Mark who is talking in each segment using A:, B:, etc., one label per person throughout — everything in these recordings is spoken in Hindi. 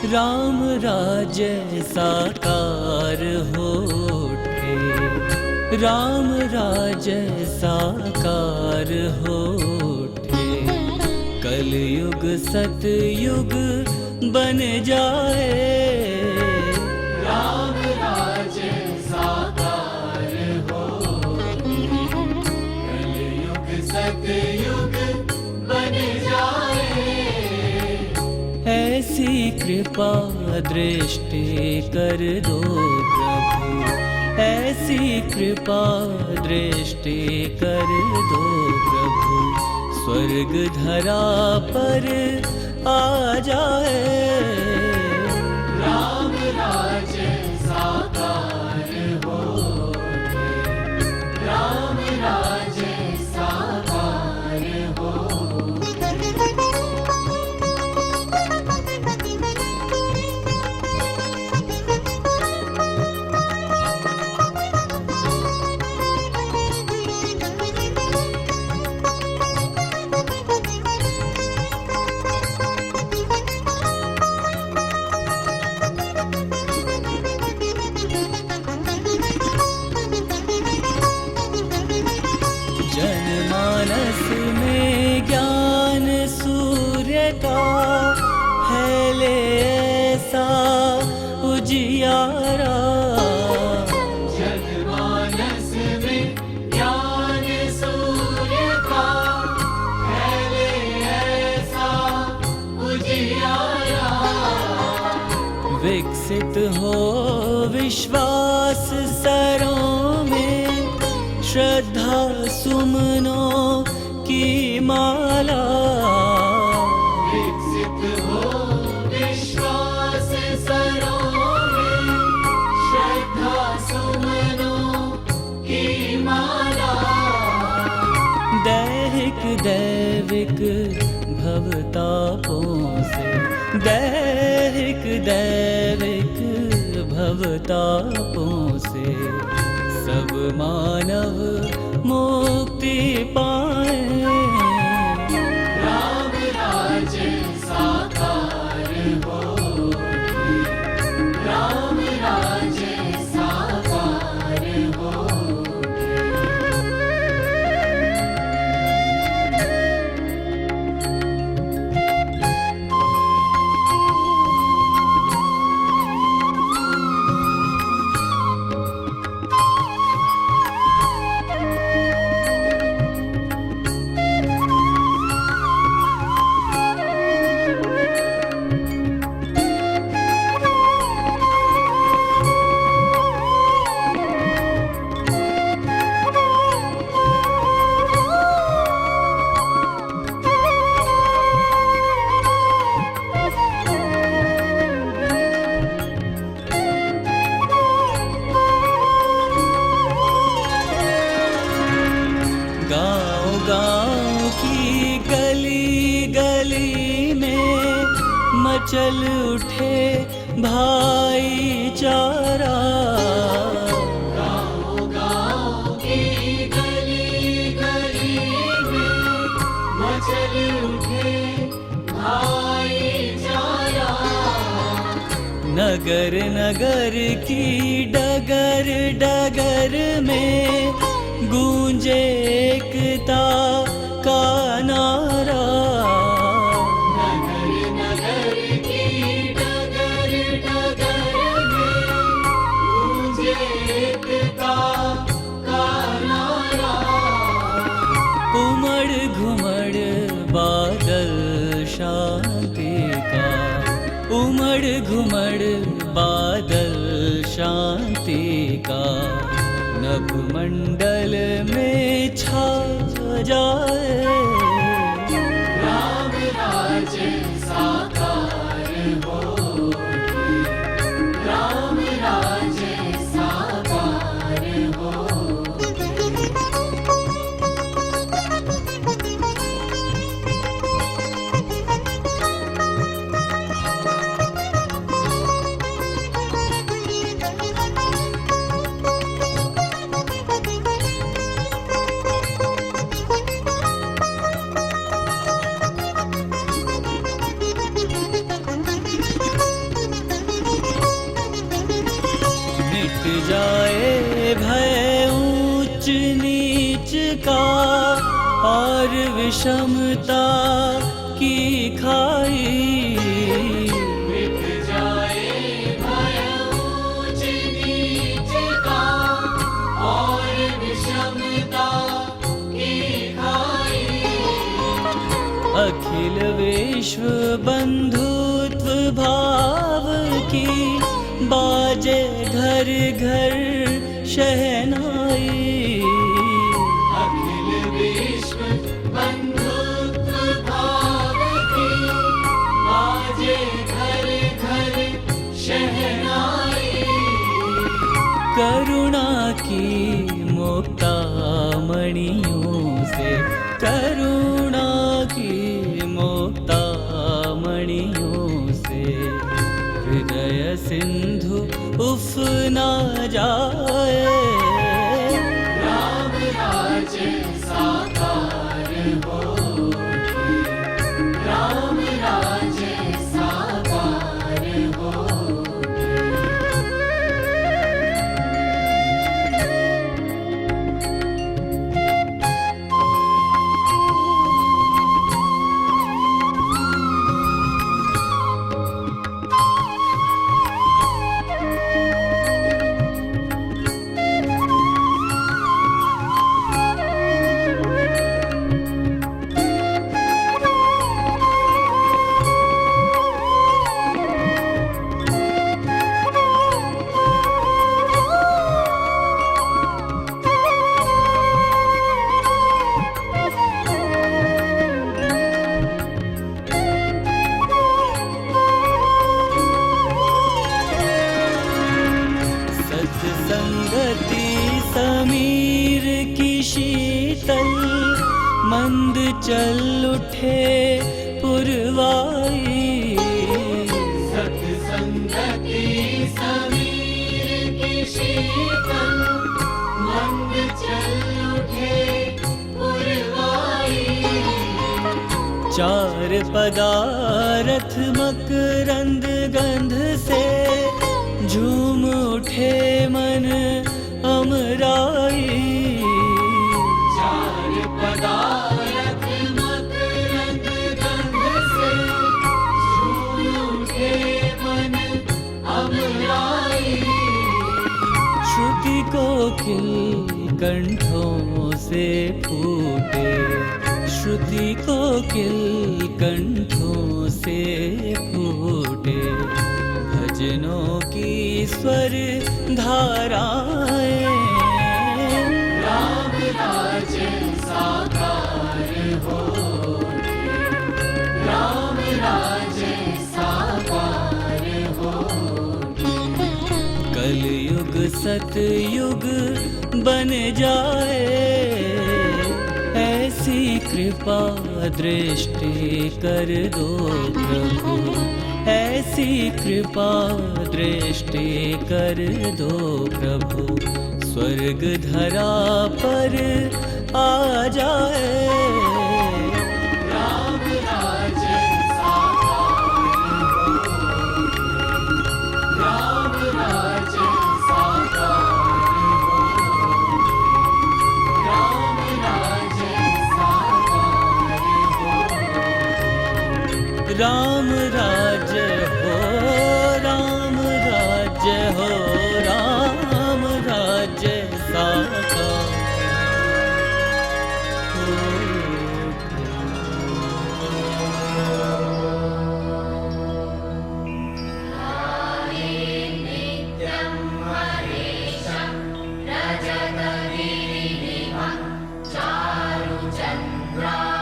A: राम राज्य साकार होठे, राम राज्य साकार होठे। कलयुग सतयुग बन जाए,
B: राम राज्य साकार होठे। कलयुग सतयुग बन जाए,
A: ऐसी कृपा दृष्टि कर दो प्रभु, ऐसी कृपा दृष्टि कर दो प्रभु। स्वर्ग धरा पर आ जाए,
B: राम राज्य साकार होठे। राम राज्य साकार होठे।
A: जनमानस में ज्ञान सूर्य का फैले ऐसा उजियारा।
B: जनमानस में ज्ञान सूर्य का फैले ऐसा उजियारा।
A: विकसित हो विश्वास सरों में, श्रद्धा सुमनों की माला।
B: विकसित हो विश्वास सरों में, श्रद्धा सुमनों की माला।
A: दैहिक दैविक भवतापों से, दैहिक दैविक भवतापों से सब मानव मुक्ति पाए।
B: राम राज्य साकार होठे। राम राज्य साकार होठे।
A: गाँव-गाँव की गली गली में मचल उठे भाईचारा।
B: गाँव-गाँव की गली गली में मचल उठे भाईचारा।
A: नगर नगर की डगर डगर में गूंजे एकता का नारा।
B: नगर नगर की डगर डगर में गूंजे एकता का नारा।
A: उमड़ घुमड़ बादल शांति का, उमड़ घुमड़ बादल शांति का नभ मंडल में छा जाए।
B: राम राज्य साकार होठे। राम राज्य साकार होठे।
A: विषमता की खाई,
B: मिट जाए भय ऊंच नीच का और विषमता की खाई।
A: अखिल विश्व बंधुत्व भाव की बाजे घर घर शहनाई।
B: अखिल विश्व बंधुत्व भाव की बाजे घर घर शहनाई।
A: करुणा की मुक्तामणियों से, करुणा की मुक्तामणियों से हृदय सिंधु उफ ना जाए।
B: राम राज्य साकार होठे, राम राज्य साकार होठे।
A: सत्संगति समीर की शीतल मंद चल उठे पुरवाई।
B: सत्संगति समीर की शीतल मंद चल उठे पुरवाई।
A: चार पदारथ मकरंद गंध से झूम उठे मन अमराई।
B: चार पदारथ मकरंद गंध से झूम उठे मन अमराई।
A: श्रुति कोकिल कंठों से फूटे, श्रुति कोकिल कंठों से फूटे भजनों की स्वर धाराएं।
B: राम राज्य साकार होठे, राम राज्य साकार होठे।
A: कलयुग सतयुग बन जाए, ऐसी कृपा दृष्टि कर दो प्रभु, ऐसी कृपा दृष्टि कर दो प्रभु। स्वर्ग धरा पर आ जाए।
B: राम राज्य साकार होठे, राम राज्य साकार होठे, राम राज्य साकार होठे।
A: राम राज्य हो, राम राज्य हो, राम राज्य साकार हो।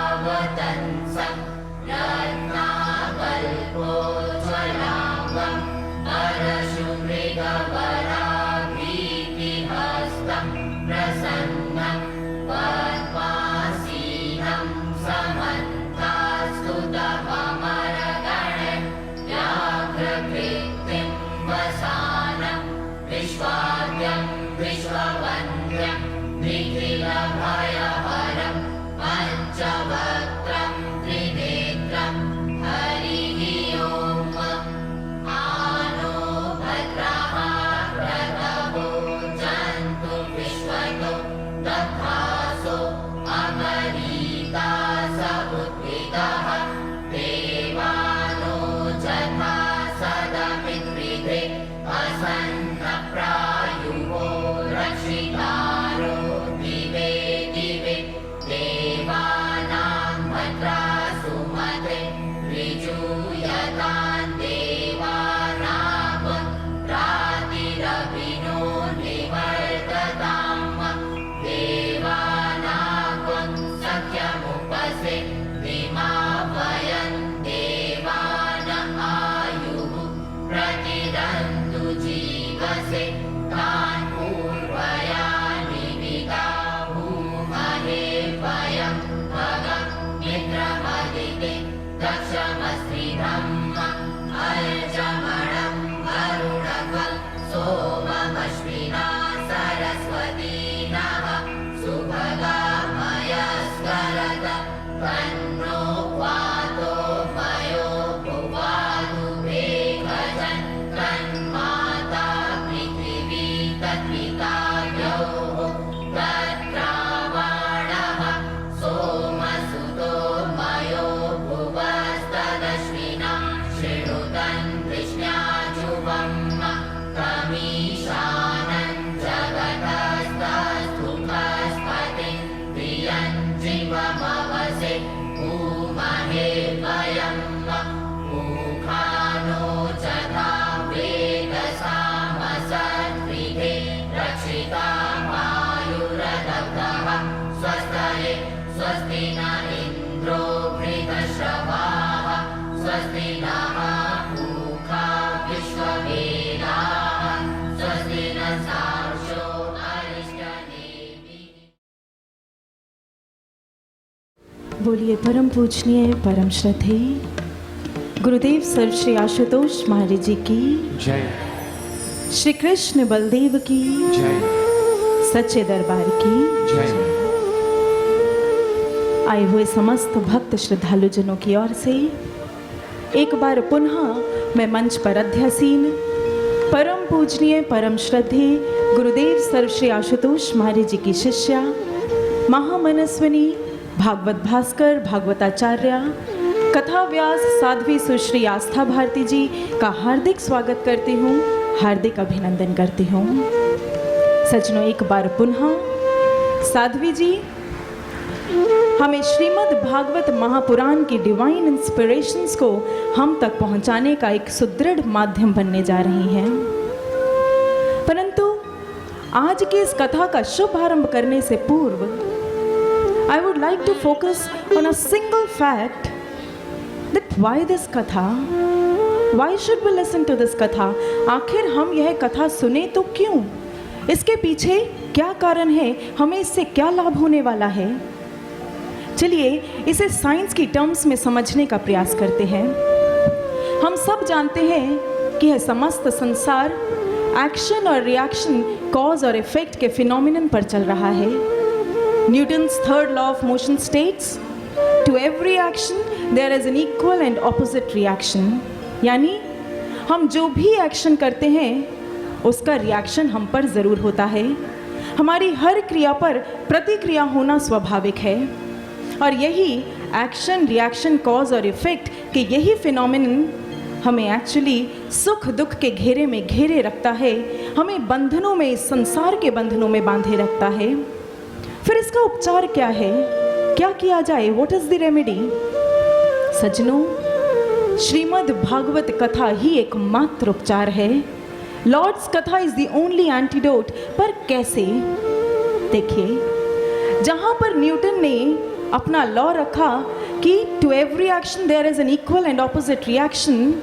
B: चारुचन्द्रावतंसं रत्नाकल्पोज्ज्वलां देवानो जथा सदमिद्रिदे असन्नप्रायुवो रक्षितारो दिवे दिवे देवानां भद्रा सुमते ऋजूयतां देवानां रातिरभिनो निवर्ततां देवानां सख्यमुपसे निमावयन् देवान आयुः प्रतिदन्तु जीवसे तान् पूर्वयानि विदाहुमहे वयं भग मित्रमदिते दक्षमस्त्रिधम् अर्जमणं वरुणकं सोममश्विना सरस्वती नः सुभगामयस्करत तन्नो वातो वयो भुवादु वेगजन् तन्माता पृथिवी तत्पिता द्यौः तत्रावणः सोमसुतो मयो भुवस्तदश्विना शृणुतन् कृष्ण्याजुवम् तमीशानं जगतस्तस्थुपस्पतिं प्रियं जीवमवसे भूमहे वयं मुखानो जथा वेदसामसद्विधे रक्षिता वायुरदब्धः स्वस्तये स्वस्ति न इन्द्रो वृधश्रवाः स्वस्ति नः पूषा विश्ववेदाः स्वस्ति न सार्क्ष्यो अरिष्टनेमिः।
C: बोलिए परम पूजनीय परम श्रद्धेय गुरुदेव सर श्री आशुतोष महाराज जी की
D: जय।
C: श्री कृष्ण बलदेव की
D: जय
C: सच्चे दरबार की
D: जय।
C: आए हुए समस्त भक्त श्रद्धालु जनों की ओर से एक बार पुनः मैं मंच पर अध्यासीन परम पूजनीय परम श्रद्धेय गुरुदेव सर श्री आशुतोष महाराज जी की शिष्या महामनस्विनी भागवत भास्कर भागवताचार्य कथा व्यास साध्वी सुश्री आस्था भारती जी का हार्दिक स्वागत करती हूँ, हार्दिक अभिनंदन करती हूँ। सज्जनों, एक बार पुनः साध्वी जी हमें श्रीमद् भागवत महापुराण की डिवाइन इंस्पिरेशंस को हम तक पहुंचाने का एक सुदृढ़ माध्यम बनने जा रही हैं। परंतु आज की इस कथा का शुभारंभ करने से पूर्व I would like to focus on a single fact that why this katha? Why should we listen to this katha? आखिर हम यह कथा सुने तो क्यों? इसके पीछे क्या कारण है? हमें इससे क्या लाभ होने वाला है? चलिए इसे साइंस की टर्म्स में समझने का प्रयास करते हैं। हम सब जानते हैं कि यह समस्त संसार एक्शन और रिएक्शन, कॉज और इफेक्ट के फिनोमिनन पर चल रहा है। Newton's third law of motion states, to every action there is an equal and opposite reaction. यानी हम जो भी एक्शन करते हैं उसका रिएक्शन हम पर ज़रूर होता है। हमारी हर क्रिया पर प्रतिक्रिया होना स्वाभाविक है और यही एक्शन, रिएक्शन, कॉज और इफेक्ट के यही फिनोमिनन हमें एक्चुअली सुख दुख के घेरे में घेरे रखता है, हमें बंधनों में, इस संसार के बंधनों में बांधे रखता है। फिर इसका उपचार क्या है? क्या किया जाए? What is the remedy? सज्जनों, श्रीमद् भागवत कथा ही एकमात्र उपचार है। लॉर्ड्स कथा इज द ओनली एंटीडोट। पर कैसे? देखिए, जहाँ पर न्यूटन ने अपना लॉ रखा कि to every action there is an equal and opposite reaction,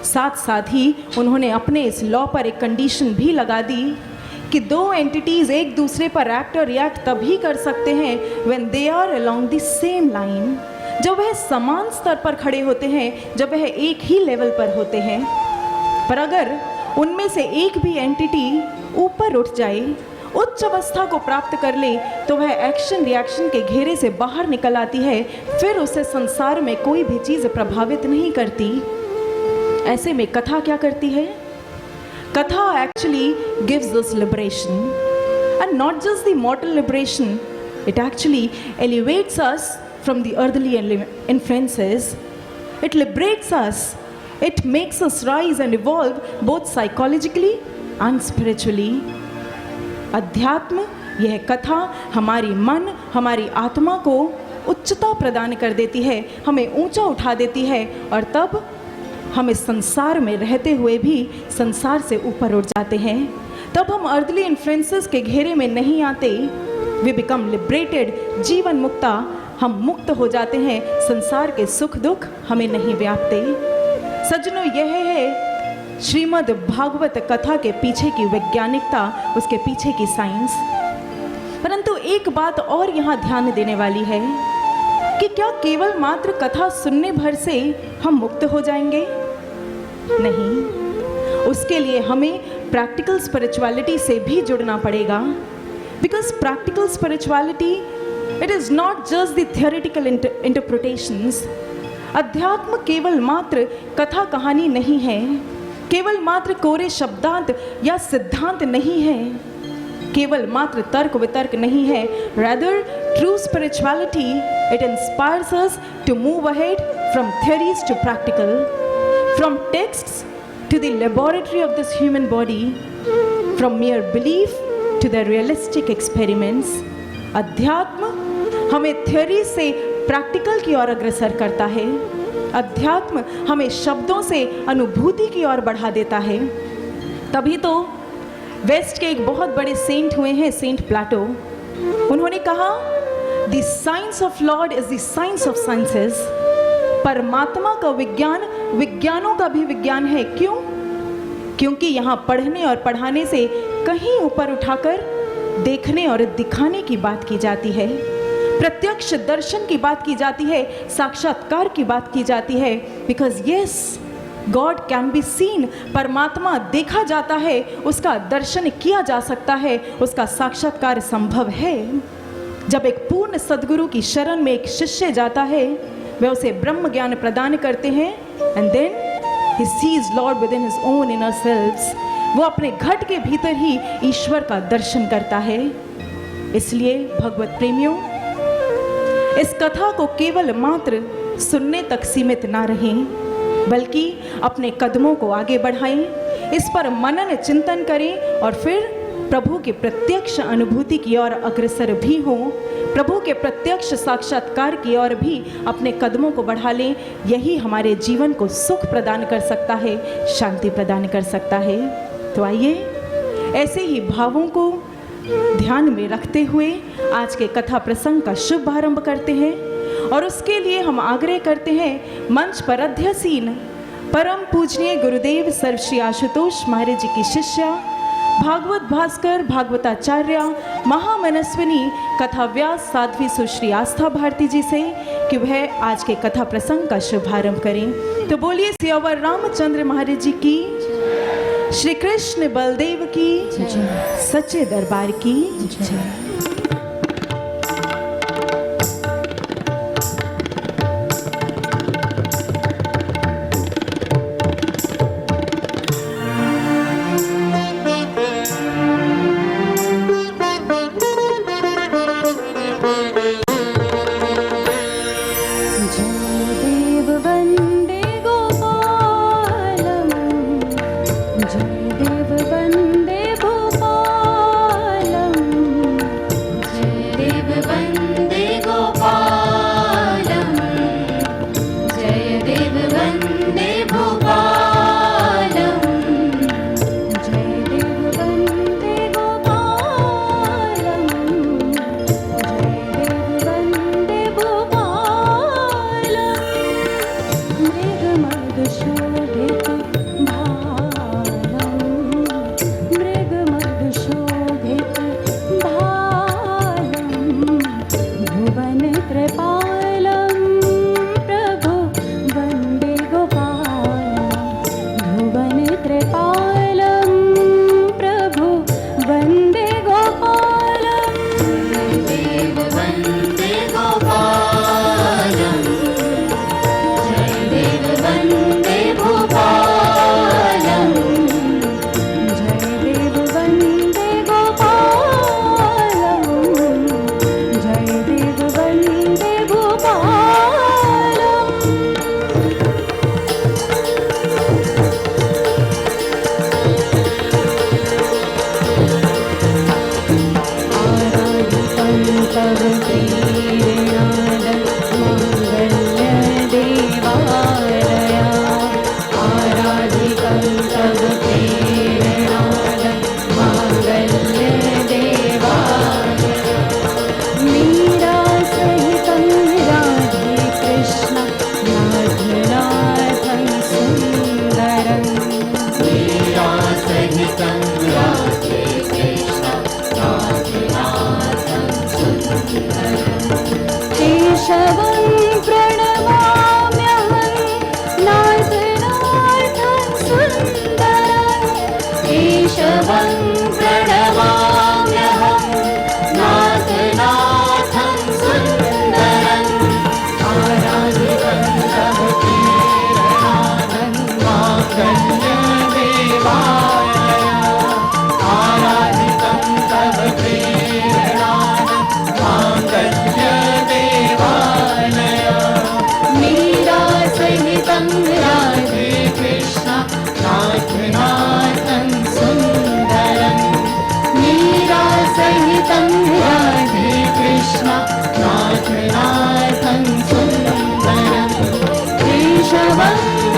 C: साथ साथ ही उन्होंने अपने इस लॉ पर एक कंडीशन भी लगा दी कि दो एंटिटीज़ एक दूसरे पर एक्ट और रिएक्ट तभी कर सकते हैं when they are along the same line, जब वह समान स्तर पर खड़े होते हैं, जब वह एक ही लेवल पर होते हैं। पर अगर उनमें से एक भी एंटिटी ऊपर उठ जाए, उच्च अवस्था को प्राप्त कर ले, तो वह एक्शन रिएक्शन के घेरे से बाहर निकल आती है। फिर उसे संसार में कोई भी चीज़ प्रभावित नहीं करती। ऐसे में कथा क्या करती है? कथा actually gives us liberation, and not just the mortal liberation, it actually elevates us from the earthly influences. It liberates us. It makes us rise and evolve both psychologically and spiritually. अध्यात्म, यह कथा हमारी मन, हमारी आत्मा को उच्चता प्रदान कर देती है, हमें ऊंचा उठा देती है, और तब हम इस संसार में रहते हुए भी संसार से ऊपर उठ जाते हैं। तब हम earthly influences के घेरे में नहीं आते। We become liberated, जीवन मुक्ता, हम मुक्त हो जाते हैं, संसार के सुख दुख हमें नहीं व्यापते। सज्जनों, यह है श्रीमद् भागवत कथा के पीछे की वैज्ञानिकता, उसके पीछे की साइंस। परंतु एक बात और यहाँ ध्यान देने वाली है कि क्या केवल मात्र कथा सुनने भर से हम मुक्त हो जाएंगे? नहीं, उसके लिए हमें प्रैक्टिकल स्पिरिचुअलिटी से भी जुड़ना पड़ेगा। Because practical spirituality, it is not just the theoretical interpretations. अध्यात्म केवल मात्र कथा कहानी नहीं है, केवल मात्र कोरे शब्दांत या सिद्धांत नहीं है, केवल मात्र तर्क वितर्क नहीं है। Rather, true spirituality, it inspires us to move ahead from theories to practical, from texts to the laboratory of this human body, from mere belief to the realistic experiments. अध्यात्म हमें थ्योरी से प्रैक्टिकल की ओर अग्रसर करता है। अध्यात्म हमें शब्दों से अनुभूति की ओर बढ़ा देता है। तभी तो वेस्ट के एक बहुत बड़े सेंट हुए हैं, सेंट प्लेटो। उन्होंने कहा, the science of Lord is the science of sciences. परमात्मा का विज्ञान विज्ञानों का भी विज्ञान है। क्यों? क्योंकि यहाँ पढ़ने और पढ़ाने से कहीं ऊपर उठाकर देखने और दिखाने की बात की जाती है, प्रत्यक्ष दर्शन की बात की जाती है, साक्षात्कार की बात की जाती है। Because yes, God can be seen, परमात्मा देखा जाता है, उसका दर्शन किया जा सकता है, उसका साक्षात्कार संभव है। जब एक पूर्ण सद्गुरु की शरण में एक शिष्य जाता है, वे उसे ब्रह्म ज्ञान प्रदान करते हैं, and then he sees Lord within his own inner selves। वो अपने घट के भीतर ही ईश्वर का दर्शन करता है। इसलिए भगवत प्रेमियों, इस कथा को केवल मात्र सुनने तक सीमित ना रहें, बल्कि अपने कदमों को आगे बढ़ाएं, इस पर मनन चिंतन करें और फिर प्रभु की प्रत्यक्ष अनुभूति की ओर अग्रसर भी हों, प्रभु के प्रत्यक्ष साक्षात्कार की ओर भी अपने कदमों को बढ़ा लें। यही हमारे जीवन को सुख प्रदान कर सकता है, शांति प्रदान कर सकता है। तो आइए ऐसे ही भावों को ध्यान में रखते हुए आज के कथा प्रसंग का शुभारंभ करते हैं, और उसके लिए हम आग्रह करते हैं मंच पर अध्यसीन परम पूजनीय गुरुदेव सर्व श्री आशुतोष महाराज जी की शिष्या, भागवत भास्कर भागवताचार्य महामनस्विनी कथा व्यास साध्वी सुश्री आस्था भारती जी से कि वह आज के कथा प्रसंग का शुभारंभ करें। तो बोलिए सियावर रामचंद्र महाराज जी की, श्री कृष्ण बलदेव की, सच्चे दरबार की जय।
B: Bye.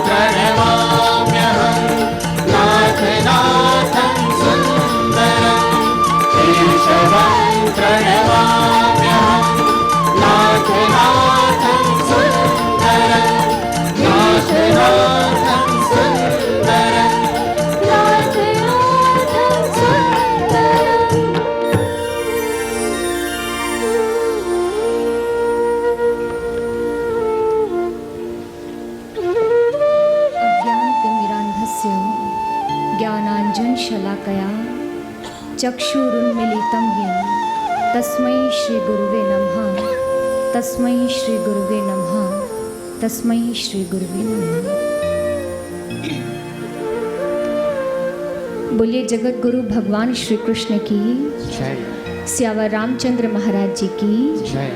B: प्रणमाम्यहं नाथनाथं सुन्दरं केशवं प्रणमाम्यहं नाथनाथं सुन्दरं नाथनाथं सुन्दरं नाथनाथं सुन्दरम्।
D: अज्ञानतिमिरान्धस्य ज्ञानाञ्जनशलाकया चक्षुरुन्मीलितं येन तस्मै श्रीगुरुवे नमः तस्मै श्रीगुरुवे नमः तस्मै श्रीगुरुवे नमः। बोलिए जगत गुरु भगवान श्री कृष्ण की
B: जय
D: स्यावर रामचंद्र महाराज जी की
B: जय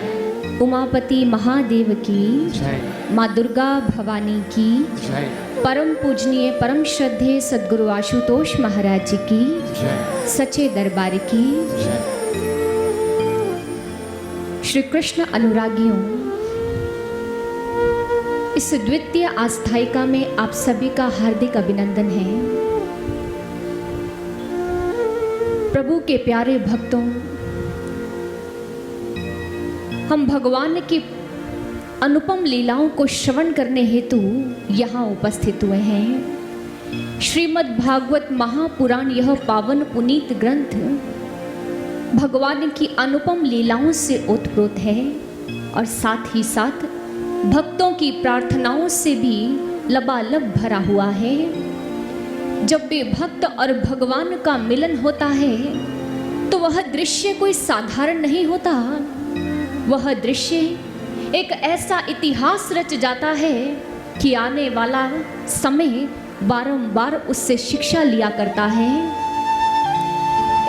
D: उमापति महादेव की
B: जय
D: माँ दुर्गा भवानी की
B: जय
D: परम पूजनीय परम श्रद्धेय सद्गुरु आशुतोष महाराज जी की
B: जय
D: सच्चे दरबार की
B: जय।
D: श्री कृष्ण अनुरागियों, इस द्वितीय आस्थायिका में आप सभी का हार्दिक अभिनंदन है। प्रभु के प्यारे भक्तों, हम भगवान की अनुपम लीलाओं को श्रवण करने हेतु यहाँ उपस्थित हुए हैं। श्रीमद् भागवत महापुराण यह पावन पुनीत ग्रंथ भगवान की अनुपम लीलाओं से ओतप्रोत है और साथ ही साथ भक्तों की प्रार्थनाओं से भी लबालब भरा हुआ है। जब भी भक्त और भगवान का मिलन होता है तो वह दृश्य कोई साधारण नहीं होता। वह दृश्य एक ऐसा इतिहास रच जाता है कि आने वाला समय बारंबार उससे शिक्षा लिया करता है।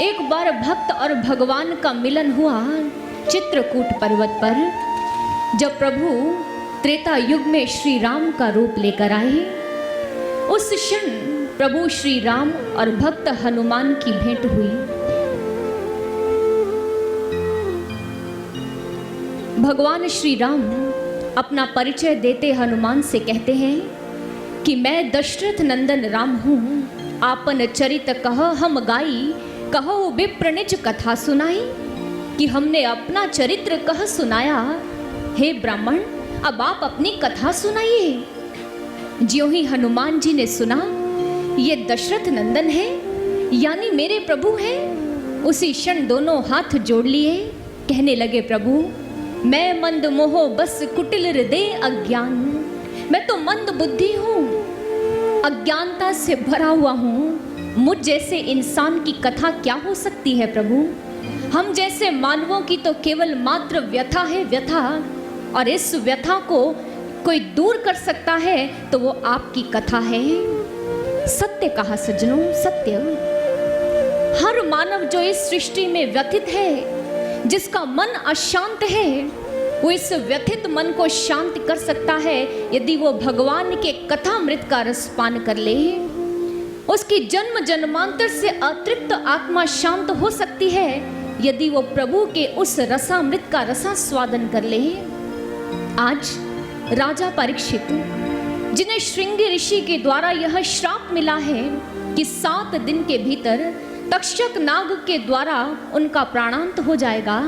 D: एक बार भक्त और भगवान का मिलन हुआ चित्रकूट पर्वत पर, जब प्रभु त्रेता युग में श्री राम का रूप लेकर आए। उस क्षण प्रभु श्री राम और भक्त हनुमान की भेंट हुई। भगवान श्री राम अपना परिचय देते हनुमान से कहते हैं कि मैं दशरथ नंदन राम हूँ। आपन चरित कह हम गाई, कहो विप्र निज कथा सुनाई। कि हमने अपना चरित्र कह सुनाया, हे ब्राह्मण अब आप अपनी कथा सुनाइए। ज्यों ही हनुमान जी ने सुना ये दशरथ नंदन है, यानी मेरे प्रभु हैं, उसी क्षण दोनों हाथ जोड़ लिए, कहने लगे प्रभु मैं मंद मोह बस कुटिल हृदय अज्ञान। मैं तो मंद बुद्धि हूँ, अज्ञानता से भरा हुआ हूँ। मुझ जैसे इंसान की कथा क्या हो सकती है प्रभु? हम जैसे मानवों की तो केवल मात्र व्यथा है व्यथा, और इस व्यथा को कोई दूर कर सकता है तो वो आपकी कथा है। सत्य कहा सज्जनों, सत्य। हर मानव जो इस सृष्टि में व्यथित है, जिसका मन अशांत है, वो इस व्यथित मन को शांत कर सकता है यदि वो भगवान के कथामृत का रसपान कर ले। उसकी जन्म जन्मांतर से अतृप्त आत्मा शांत हो सकती है यदि वो प्रभु के उस रसामृत का रसास्वादन कर ले। आज राजा परीक्षित, जिन्हें श्रृंगी ऋषि के द्वारा यह श्राप मिला है कि 7 दिन के भीतर तक्षक नाग के द्वारा उनका प्राणांत हो जाएगा,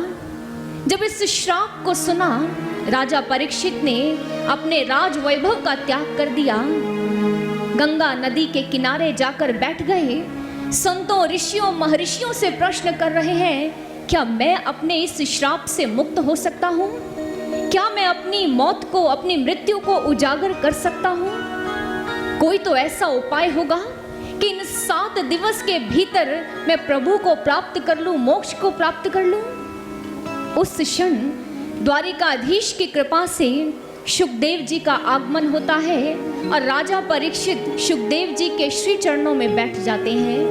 D: जब इस श्राप को सुना राजा परीक्षित ने अपने राज वैभव का त्याग कर दिया। गंगा नदी के किनारे जाकर बैठ गए। संतों ऋषियों महर्षियों से प्रश्न कर रहे हैं, क्या मैं अपने इस श्राप से मुक्त हो सकता हूँ? क्या मैं अपनी मौत को, अपनी मृत्यु को उजागर कर सकता हूँ? कोई तो ऐसा उपाय होगा कि इन 7 दिवस के भीतर मैं प्रभु को प्राप्त कर लूं, मोक्ष को प्राप्त कर लूं। उस क्षण द्वारिकाधीश की कृपा से सुखदेव जी का आगमन होता है और राजा परीक्षित सुखदेव जी के श्री चरणों में बैठ जाते हैं।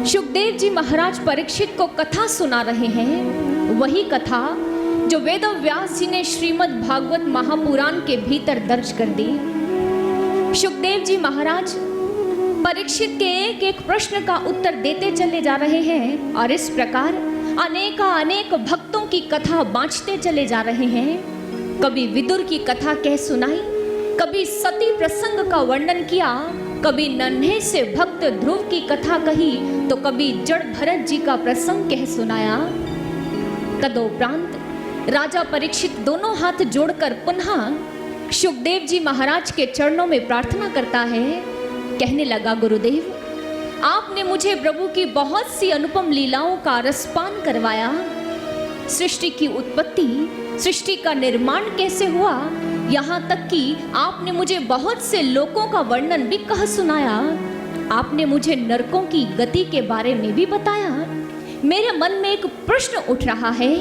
D: सुखदेव जी महाराज परीक्षित को कथा सुना रहे हैं, वही कथा जो वेद व्यास जी ने श्रीमद् भागवत महापुराण के भीतर दर्ज कर दी। सुखदेव जी महाराज परीक्षित के एक एक प्रश्न का उत्तर देते चले जा रहे हैं और इस प्रकार अनेक भक्तों की कथा बांटते चले जा रहे हैं। कभी विदुर की कथा कह सुनाई, कभी सती प्रसंग का वर्णन किया, कभी नन्हे से भक्त ध्रुव की कथा कही, तो कभी जड़ भरत जी का प्रसंग कह सुनाया। तदोपरांत राजा परीक्षित दोनों हाथ जोड़कर पुनः सुखदेव जी महाराज के चरणों में प्रार्थना करता है। कहने लगा, गुरुदेव, आपने मुझे प्रभु की बहुत सी अनुपम लीलाओं का रसपान करवाया। सृष्टि की उत्पत्ति, सृष्टि का निर्माण कैसे हुआ, यहाँ तक कि आपने मुझे बहुत से लोकों का वर्णन भी कह सुनाया। आपने मुझे नरकों की गति के बारे में भी बताया। मेरे मन में एक प्रश्न उठ रहा है,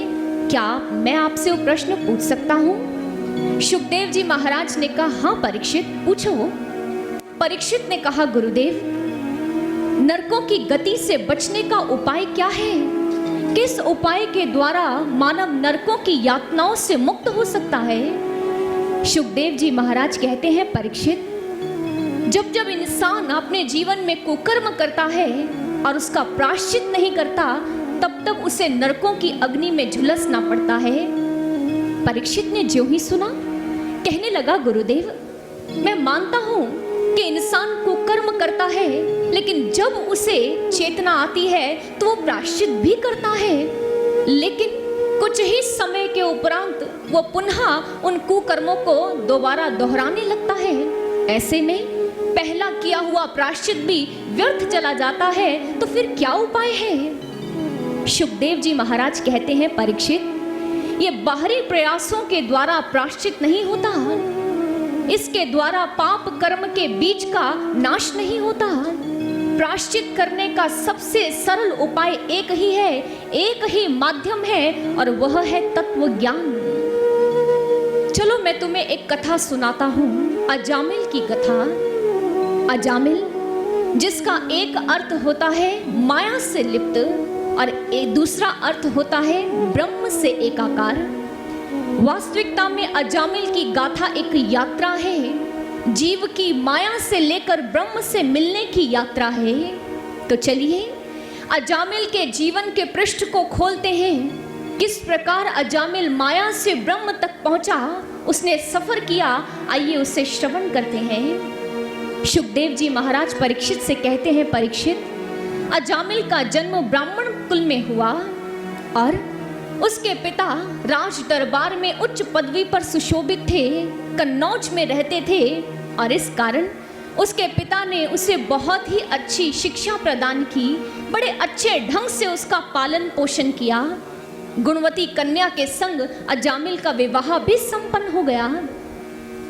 D: क्या मैं आपसे वो प्रश्न पूछ सकता हूँ? सुखदेव जी महाराज ने कहा, हाँ परीक्षित, पूछो। परीक्षित ने कहा, गुरुदेव, नरकों की गति से बचने का उपाय क्या है? किस उपाय के द्वारा मानव नरकों की यातनाओं से मुक्त हो सकता है? सुखदेव जी महाराज कहते हैं, परीक्षित, जब जब इंसान अपने जीवन में कुकर्म करता है और उसका प्रायश्चित नहीं करता, तब तब उसे नरकों की अग्नि में झुलसना पड़ता है। परीक्षित ने जो ही सुना, कहने लगा, गुरुदेव, मैं मानता हूं कि इंसान कुकर्म करता है, लेकिन जब उसे चेतना आती है तो वो प्रायश्चित भी करता है, लेकिन कुछ ही समय के उपरांत वो पुनः उन कुकर्मों को दोबारा दोहराने लगता है। ऐसे में पहला किया हुआ प्रायश्चित भी व्यर्थ चला जाता है, तो फिर क्या उपाय है? सुखदेव जी महाराज कहते हैं, परीक्षित, ये बाहरी प्रयासों के द्वारा प्रायश्चित नहीं होता, इसके द्वारा पाप कर्म के बीज का नाश नहीं होता। प्रायश्चित करने का सबसे सरल उपाय एक ही है, एक ही माध्यम है, और वह है तत्व ज्ञान। चलो मैं तुम्हें एक कथा सुनाता हूँ, अजामिल की कथा। अजामिल, जिसका एक अर्थ होता है माया से लिप्त और एक दूसरा अर्थ होता है ब्रह्म से एकाकार। वास्तविकता में अजामिल की गाथा एक यात्रा है, जीव की माया से लेकर ब्रह्म से मिलने की यात्रा है। तो चलिए अजामिल के जीवन के पृष्ठ को खोलते हैं। किस प्रकार अजामिल माया से ब्रह्म तक पहुंचा, उसने सफर किया, आइए उसे श्रवण करते हैं। सुखदेव जी महाराज परीक्षित से कहते हैं, परीक्षित, अजामिल का जन्म ब्राह्मण कुल में हुआ और उसके पिता राज दरबार में उच्च पदवी पर सुशोभित थे, कन्नौज में रहते थे, और इस कारण उसके पिता ने उसे बहुत ही अच्छी शिक्षा प्रदान की, बड़े अच्छे ढंग से उसका पालन पोषण किया। गुणवती कन्या के संग अजामिल का विवाह भी संपन्न हो गया।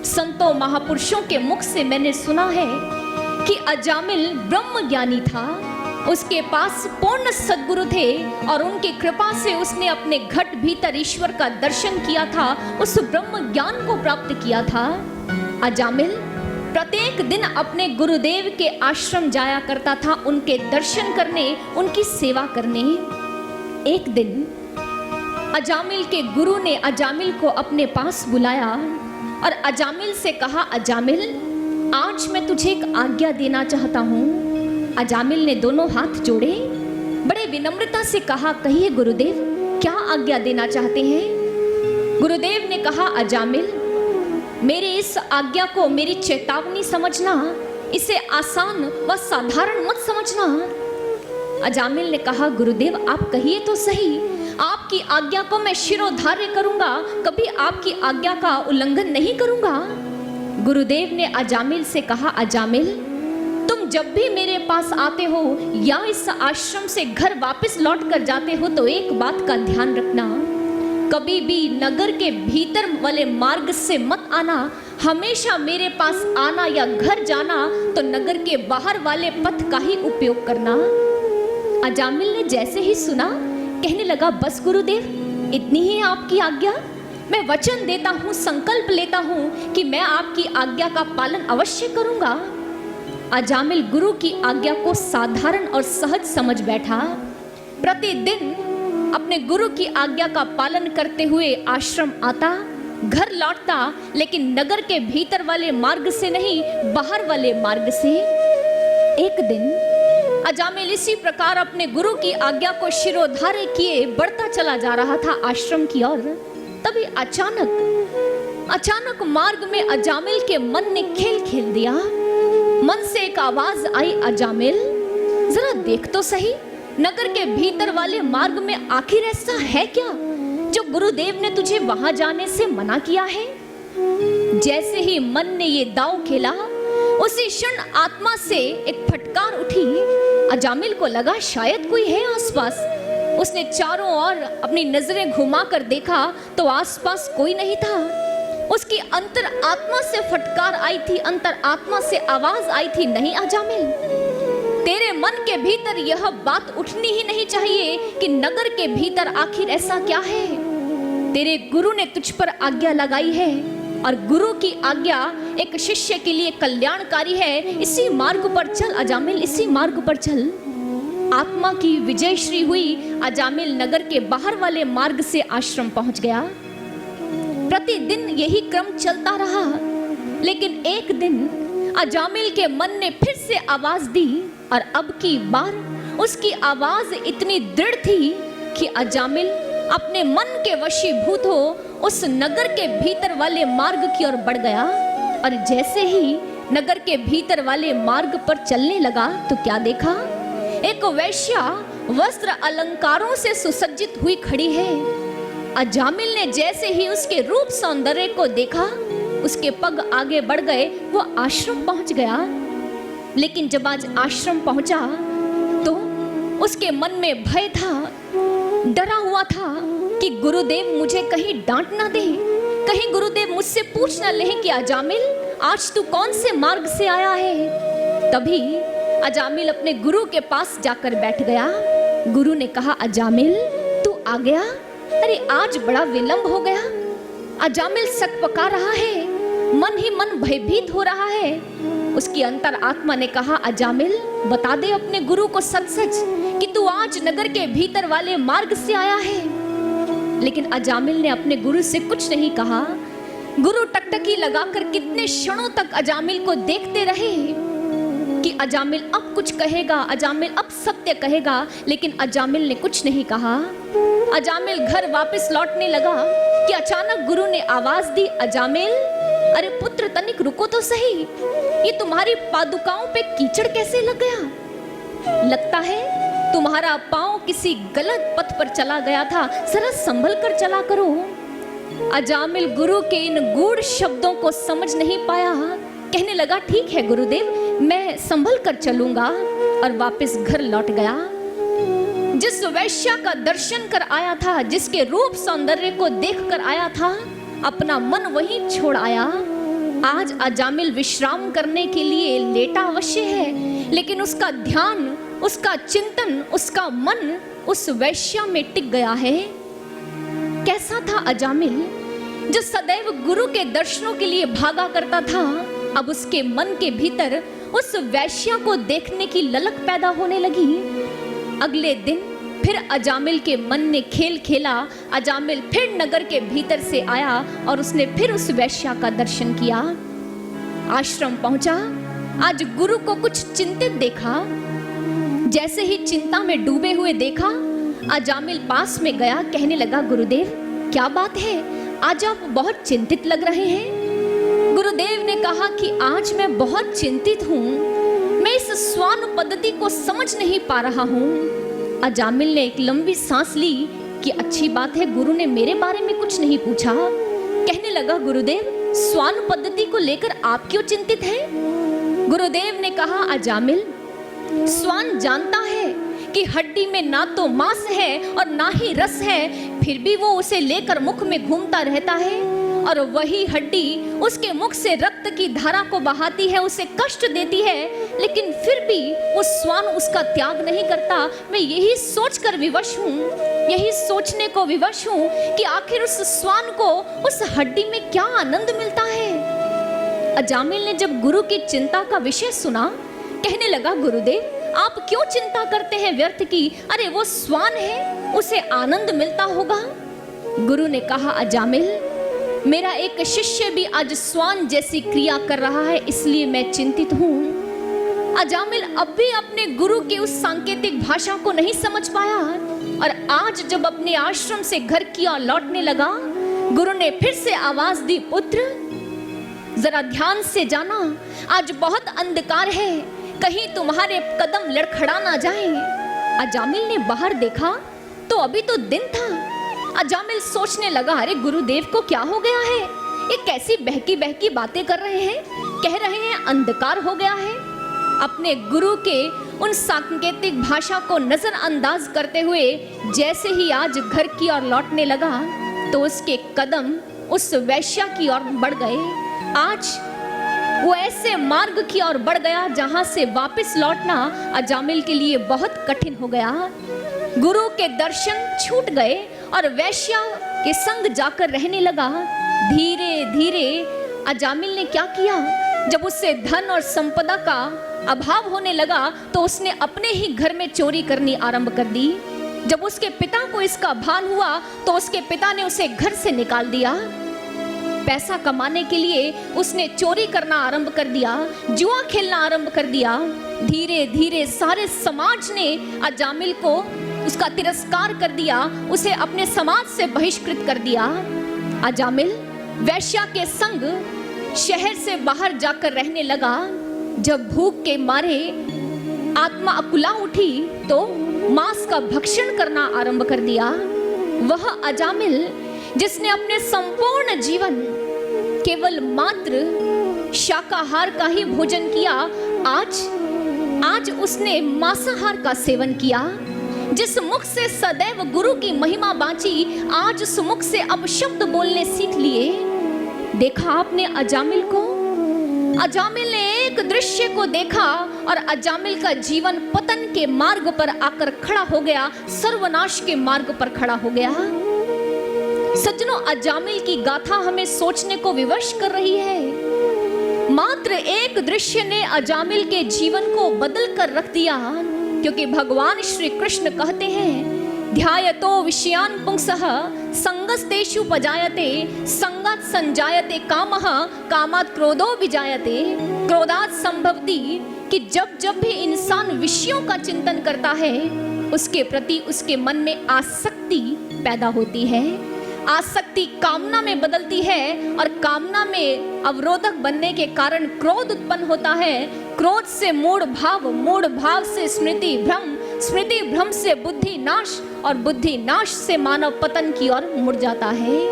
D: संतों महापुरुषों के मुख से मैंने सुना है कि अजामिल ब्रह्म ज्ञानी था, उसके पास पूर्ण सद्गुरु थे और उनकी कृपा से उसने अपने घट भीतर ईश्वर का दर्शन किया था, उस ब्रह्म ज्ञान को प्राप्त किया था। अजामिल प्रत्येक दिन अपने गुरुदेव के आश्रम जाया करता था, उनके दर्शन करने, उनकी सेवा करने। एक दिन अजामिल के गुरु ने अजामिल को अपने पास बुलाया और अजामिल से कहा, अजामिल, आज मैं तुझे एक आज्ञा देना चाहता हूँ। अजामिल ने दोनों हाथ जोड़े, बड़े विनम्रता से कहा, कहिए गुरुदेव, क्या आज्ञा देना चाहते हैं? गुरुदेव ने कहा, अजामिल, मेरे इस आज्ञा को मेरी चेतावनी समझना, इसे आसान व साधारण मत समझना। अजामिल ने कहा, गुरुदेव आप कहिए तो सही, आपकी आज्ञा को मैं शिरोधार्य करूंगा, कभी आपकी आज्ञा का उल्लंघन नहीं करूंगा। गुरुदेव ने अजामिल से कहा, अजामिल, तुम जब भी मेरे पास आते हो या इस आश्रम से घर वापस लौट कर जाते हो, तो एक बात का ध्यान रखना, कभी भी नगर के भीतर वाले मार्ग से मत आना। हमेशा मेरे पास आना या घर जाना तो नगर के बाहर वाले पथ का ही उपयोग करना। अजामिल ने जैसे ही सुना, कहने लगा, बस गुरुदेव, इतनी ही आपकी आज्ञा? मैं वचन देता हूँ, संकल्प लेता हूँ कि मैं आपकी आज्ञा का पालन अवश्य करूंगा। अजामिल गुरु की आज्ञा को साधारण और सहज समझ बैठा। प्रतिदिन अपने गुरु की आज्ञा का पालन करते हुए आश्रम आता, घर लौटता, लेकिन नगर के भीतर वाले मार्ग से नहीं, बाहर वाले मार्ग से। एक दिन अजामिल इसी प्रकार अपने गुरु की आज्ञा को शिरोधार्य किए बढ़ता चला जा रहा था आश्रम की ओर। तभी अचानक अचानक मार्ग में अजामिल के मन ने खेल खेल दिया। मन से एक आवाज आई, अजामिल जरा देख तो सही, नगर के भीतर वाले मार्ग में आखिर ऐसा है क्या जो गुरुदेव ने तुझे वहां जाने से मना किया है। जैसे ही मन ने ये दांव खेला, उसी क्षण आत्मा से एक फटकार उठी। अजामिल को लगा शायद कोई है आसपास। उसने चारों ओर अपनी नजरें घुमाकर देखा तो आसपास कोई नहीं था। उसकी अंतर आत्मा से फटकार आई थी, अंतर आत्मा से आवाज आई थी, नहीं अजामिल, तेरे मन के भीतर यह बात उठनी ही नहीं चाहिए कि नगर के भीतर आखिर ऐसा क्या है। तेरे गुरु ने तुझ पर आज्ञा लगाई है और गुरु की आज्ञा एक शिष्य के लिए कल्याणकारी है। इसी मार्ग पर चल अजामिल, इसी मार्ग पर चल। आत्मा की विजयश्री हुई। अजामिल नगर के बाहर वाले मार्ग से आश्रम पहुंच गया। प्रतिदिन यही क्रम चलता रहा, लेकिन एक दिन अजामिल के मन ने फिर से आवाज दी और अब की बार उसकी आवाज इतनी दृढ़ थी कि अजामिल अपने मन के वशीभूत हो उस नगर के भीतर वाले मार्ग की ओर बढ़ गया। और जैसे ही नगर के भीतर वाले मार्ग पर चलने लगा तो क्या देखा, एक वेश्या वस्त्र अलंकारों से सुसज्जित हुई खड़ी है। अजामिल ने जैसे ही उसके रूप सौंदर्य को देखा, उसके पग आगे बढ़ गए, वो आश्रम पहुंच गया। लेकिन जब आज आश्रम पहुंचा तो उसके मन में भय था, डरा हुआ था कि गुरुदेव मुझे कहीं डांट ना दे, कहीं गुरुदेव मुझसे पूछ ना ले कि अजामिल आज तू कौन से मार्ग से आया है। तभी अजामिल अपने गुरु के पास जाकर बैठ गया। गुरु ने कहा, अजामिल तू आ गया, अरे आज बड़ा विलंब हो गया। अजामिल सकपका रहा है, मन ही मन भयभीत हो रहा है। उसकी अंतर आत्मा ने कहा, अजामिल बता दे अपने गुरु को सच सच कि तू आज नगर के भीतर वाले मार्ग से आया है। लेकिन अजामिल ने अपने गुरु से कुछ नहीं कहा। गुरु टकटकी लगाकर कितने क्षणों तक अजामिल को देखते रहे कि अजामिल अब कुछ कहेगा, अजामिल अब सत्य कहेगा, लेकिन अजामिल ने कुछ नहीं कहा। अजामिल घर वापस लौटने लगा कि अचानक गुरु ने आवाज दी, अजामिल अरे पुत्र तनिक रुको तो सही, ये तुम्हारी पादुकाओं पे कीचड़ कैसे लग गया? लगता है तुम्हारा पांव किसी गलत पथ पर चला गया था, जरा संभल कर चला करो। अजामिल गुरु के इन गूढ़ शब्दों को समझ नहीं पाया। कहने लगा, ठीक है गुरुदेव, मैं संभल कर चलूंगा, और वापस घर लौट गया। जिस वैश्या का दर्शन कर आया था, जिसके रूप सौंदर्य को देख कर आया था, अपना मन वहीं छोड़ आया। आज अजामिल विश्राम करने के लिए लेटा अवश्य है, लेकिन उसका ध्यान, उसका चिंतन, उसका मन उस वैश्या में टिक गया है। कैसा था अजामिल, जो सदैव गुरु के दर्शनों के लिए भागा करता था, अब उसके मन के भीतर उस वैश्या को देखने की ललक पैदा होने लगी। अगले दिन फिर अजामिल के मन ने खेल खेला। अजामिल फिर नगर के भीतर से आया और उसने फिर उस वैश्या का दर्शन किया। आश्रम पहुंचा। आज गुरु को कुछ चिंतित देखा। जैसे ही चिंता में डूबे हुए देखा, अजामिल पास में गया। कहने लगा, गुरुदेव क्या बात है, आज आप बहुत चिंतित लग रहे हैं। गुरुदेव ने कहा कि आज मैं बहुत चिंतित हूँ, मैं इस स्वान पद्धति को समझ नहीं पा रहा हूँ। अजामिल ने एक लंबी सांस ली कि अच्छी बात है, गुरु ने मेरे बारे में कुछ नहीं पूछा। कहने लगा, गुरुदेव स्वान पद्धति को लेकर आप क्यों चिंतित हैं? गुरुदेव ने कहा, अजामिल स्वान जानता है कि हड्डी में ना तो मांस है और ना ही रस है, फिर भी वो उसे लेकर मुख में घूमता रहता है, और वही हड्डी उसके मुख से रक्त की धारा को बहाती है, उसे कष्ट देती है, लेकिन फिर भी वो स्वान उसका त्याग नहीं करता। मैं यही सोचकर विवश हूँ, यही सोचने को विवश हूँ कि आखिर उस स्वान को उस हड्डी में क्या आनंद मिलता है। अजामिल ने जब गुरु की चिंता का विषय सुना, कहने लगा, गुरुदेव आप क्यों चिंता करते हैं व्यर्थ की? अरे वो स्वान है, उसे आनंद मिलता होगा। गुरु ने कहा, अजामिल मेरा एक शिष्य भी आज स्वान जैसी क्रिया कर रहा है, इसलिए मैं चिंतित हूँ। अजामिल अब भी अपने गुरु की उस सांकेतिक भाषा को नहीं समझ पाया, और आज जब अपने आश्रम से घर की ओर लौटने लगा गुरु ने फिर से आवाज दी, पुत्र जरा ध्यान से जाना, आज बहुत अंधकार है, कहीं तुम्हारे कदम लड़खड़ा ना जाएं। अजामिल ने बाहर देखा तो अभी तो दिन था। अजामिल सोचने लगा, अरे गुरुदेव को क्या हो गया है, ये कैसी बहकी बहकी बातें कर रहे हैं, कह रहे हैं अंधकार हो गया है। अपने गुरु के उन सांकेतिक भाषा को नजरअंदाज करते हुए जैसे ही आज घर की ओर लौटने लगा तो उसके कदम उस वैश्या की ओर बढ़ गए। आज वो ऐसे मार्ग की ओर बढ़ गया जहां से वापस लौटना अजामिल के लिए बहुत कठिन हो गया। गुरु के दर्शन छूट गए और वैश्या के संग जाकर रहने लगा। धीरे धीरे अजामिल ने क्या किया, जब उससे धन और संपदा का अभाव होने लगा तो उसने अपने ही घर में चोरी करनी आरंभ कर दी। जब उसके पिता को इसका भान हुआ तो उसके पिता ने उसे घर से निकाल दिया। पैसा कमाने के लिए उसने चोरी करना आरंभ कर दिया, जुआ खेलना आरंभ कर दिया। धीरे धीरे सारे समाज ने अजामिल को उसका तिरस्कार कर दिया, उसे अपने समाज से बहिष्कृत कर दिया। अजामिल वैश्या के संग शहर से बाहर जाकर रहने लगा। जब भूख के मारे आत्मा अकुला उठी तो मांस का भक्षण करना आरंभ कर दिया। वह अजामिल जिसने अपने संपूर्ण जीवन केवल मात्र शाकाहार का ही भोजन किया, आज उसने मांसाहार का सेवन किया। जिस मुख से सदैव गुरु की महिमा बांची, आज उस मुख से अपशब्द बोलने सीख लिए। देखा आपने अजामिल को, अजामिल ने एक दृश्य को देखा और अजामिल का जीवन पतन के मार्ग पर आकर खड़ा हो गया, सर्वनाश के मार्ग पर खड़ा हो गया। सज्जनों, अजामिल की गाथा हमें सोचने को विवश कर रही है। मात्र एक दृश्य ने अजामिल के जीवन को बदल कर रख दिया, क्योंकि भगवान श्री कृष्ण कहते हैं, ध्यायतो विषयान् पुंसः संगस्तेषु पजायते, संगात् संजायते कामः, कामात् क्रोधो विजायते, क्रोधात् संभवति। कि जब जब भी इंसान विषयों का चिंतन करता है उसके प्रति उसके मन में आसक्ति पैदा होती है। आसक्ति कामना में बदलती है और कामना में अवरोधक बनने के कारण क्रोध उत्पन्न होता है। क्रोध से मूढ़ भाव से स्मृति भ्रम से बुद्धि नाश और बुद्धि नाश से मानव पतन की ओर मुड़ जाता है।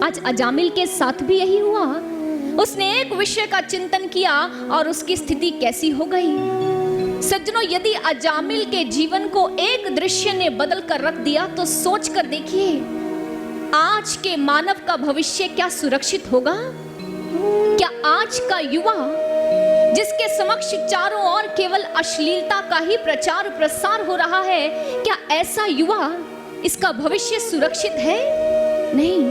D: आज अजामिल के साथ भी यही हुआ। उसने एक विषय का चिंतन किया और उसकी स्थिति कैसी हो गई। सज्जनों, यदि अजामिल के जीवन को एक दृश्य ने बदल कर रख दिया तो सोच कर देखिए, आज के मानव का भविष्य क्या सुरक्षित होगा? क्या आज का युवा जिसके समक्ष चारों ओर केवल अश्लीलता का ही प्रचार प्रसार हो रहा है, क्या ऐसा युवा, इसका भविष्य सुरक्षित है? नहीं।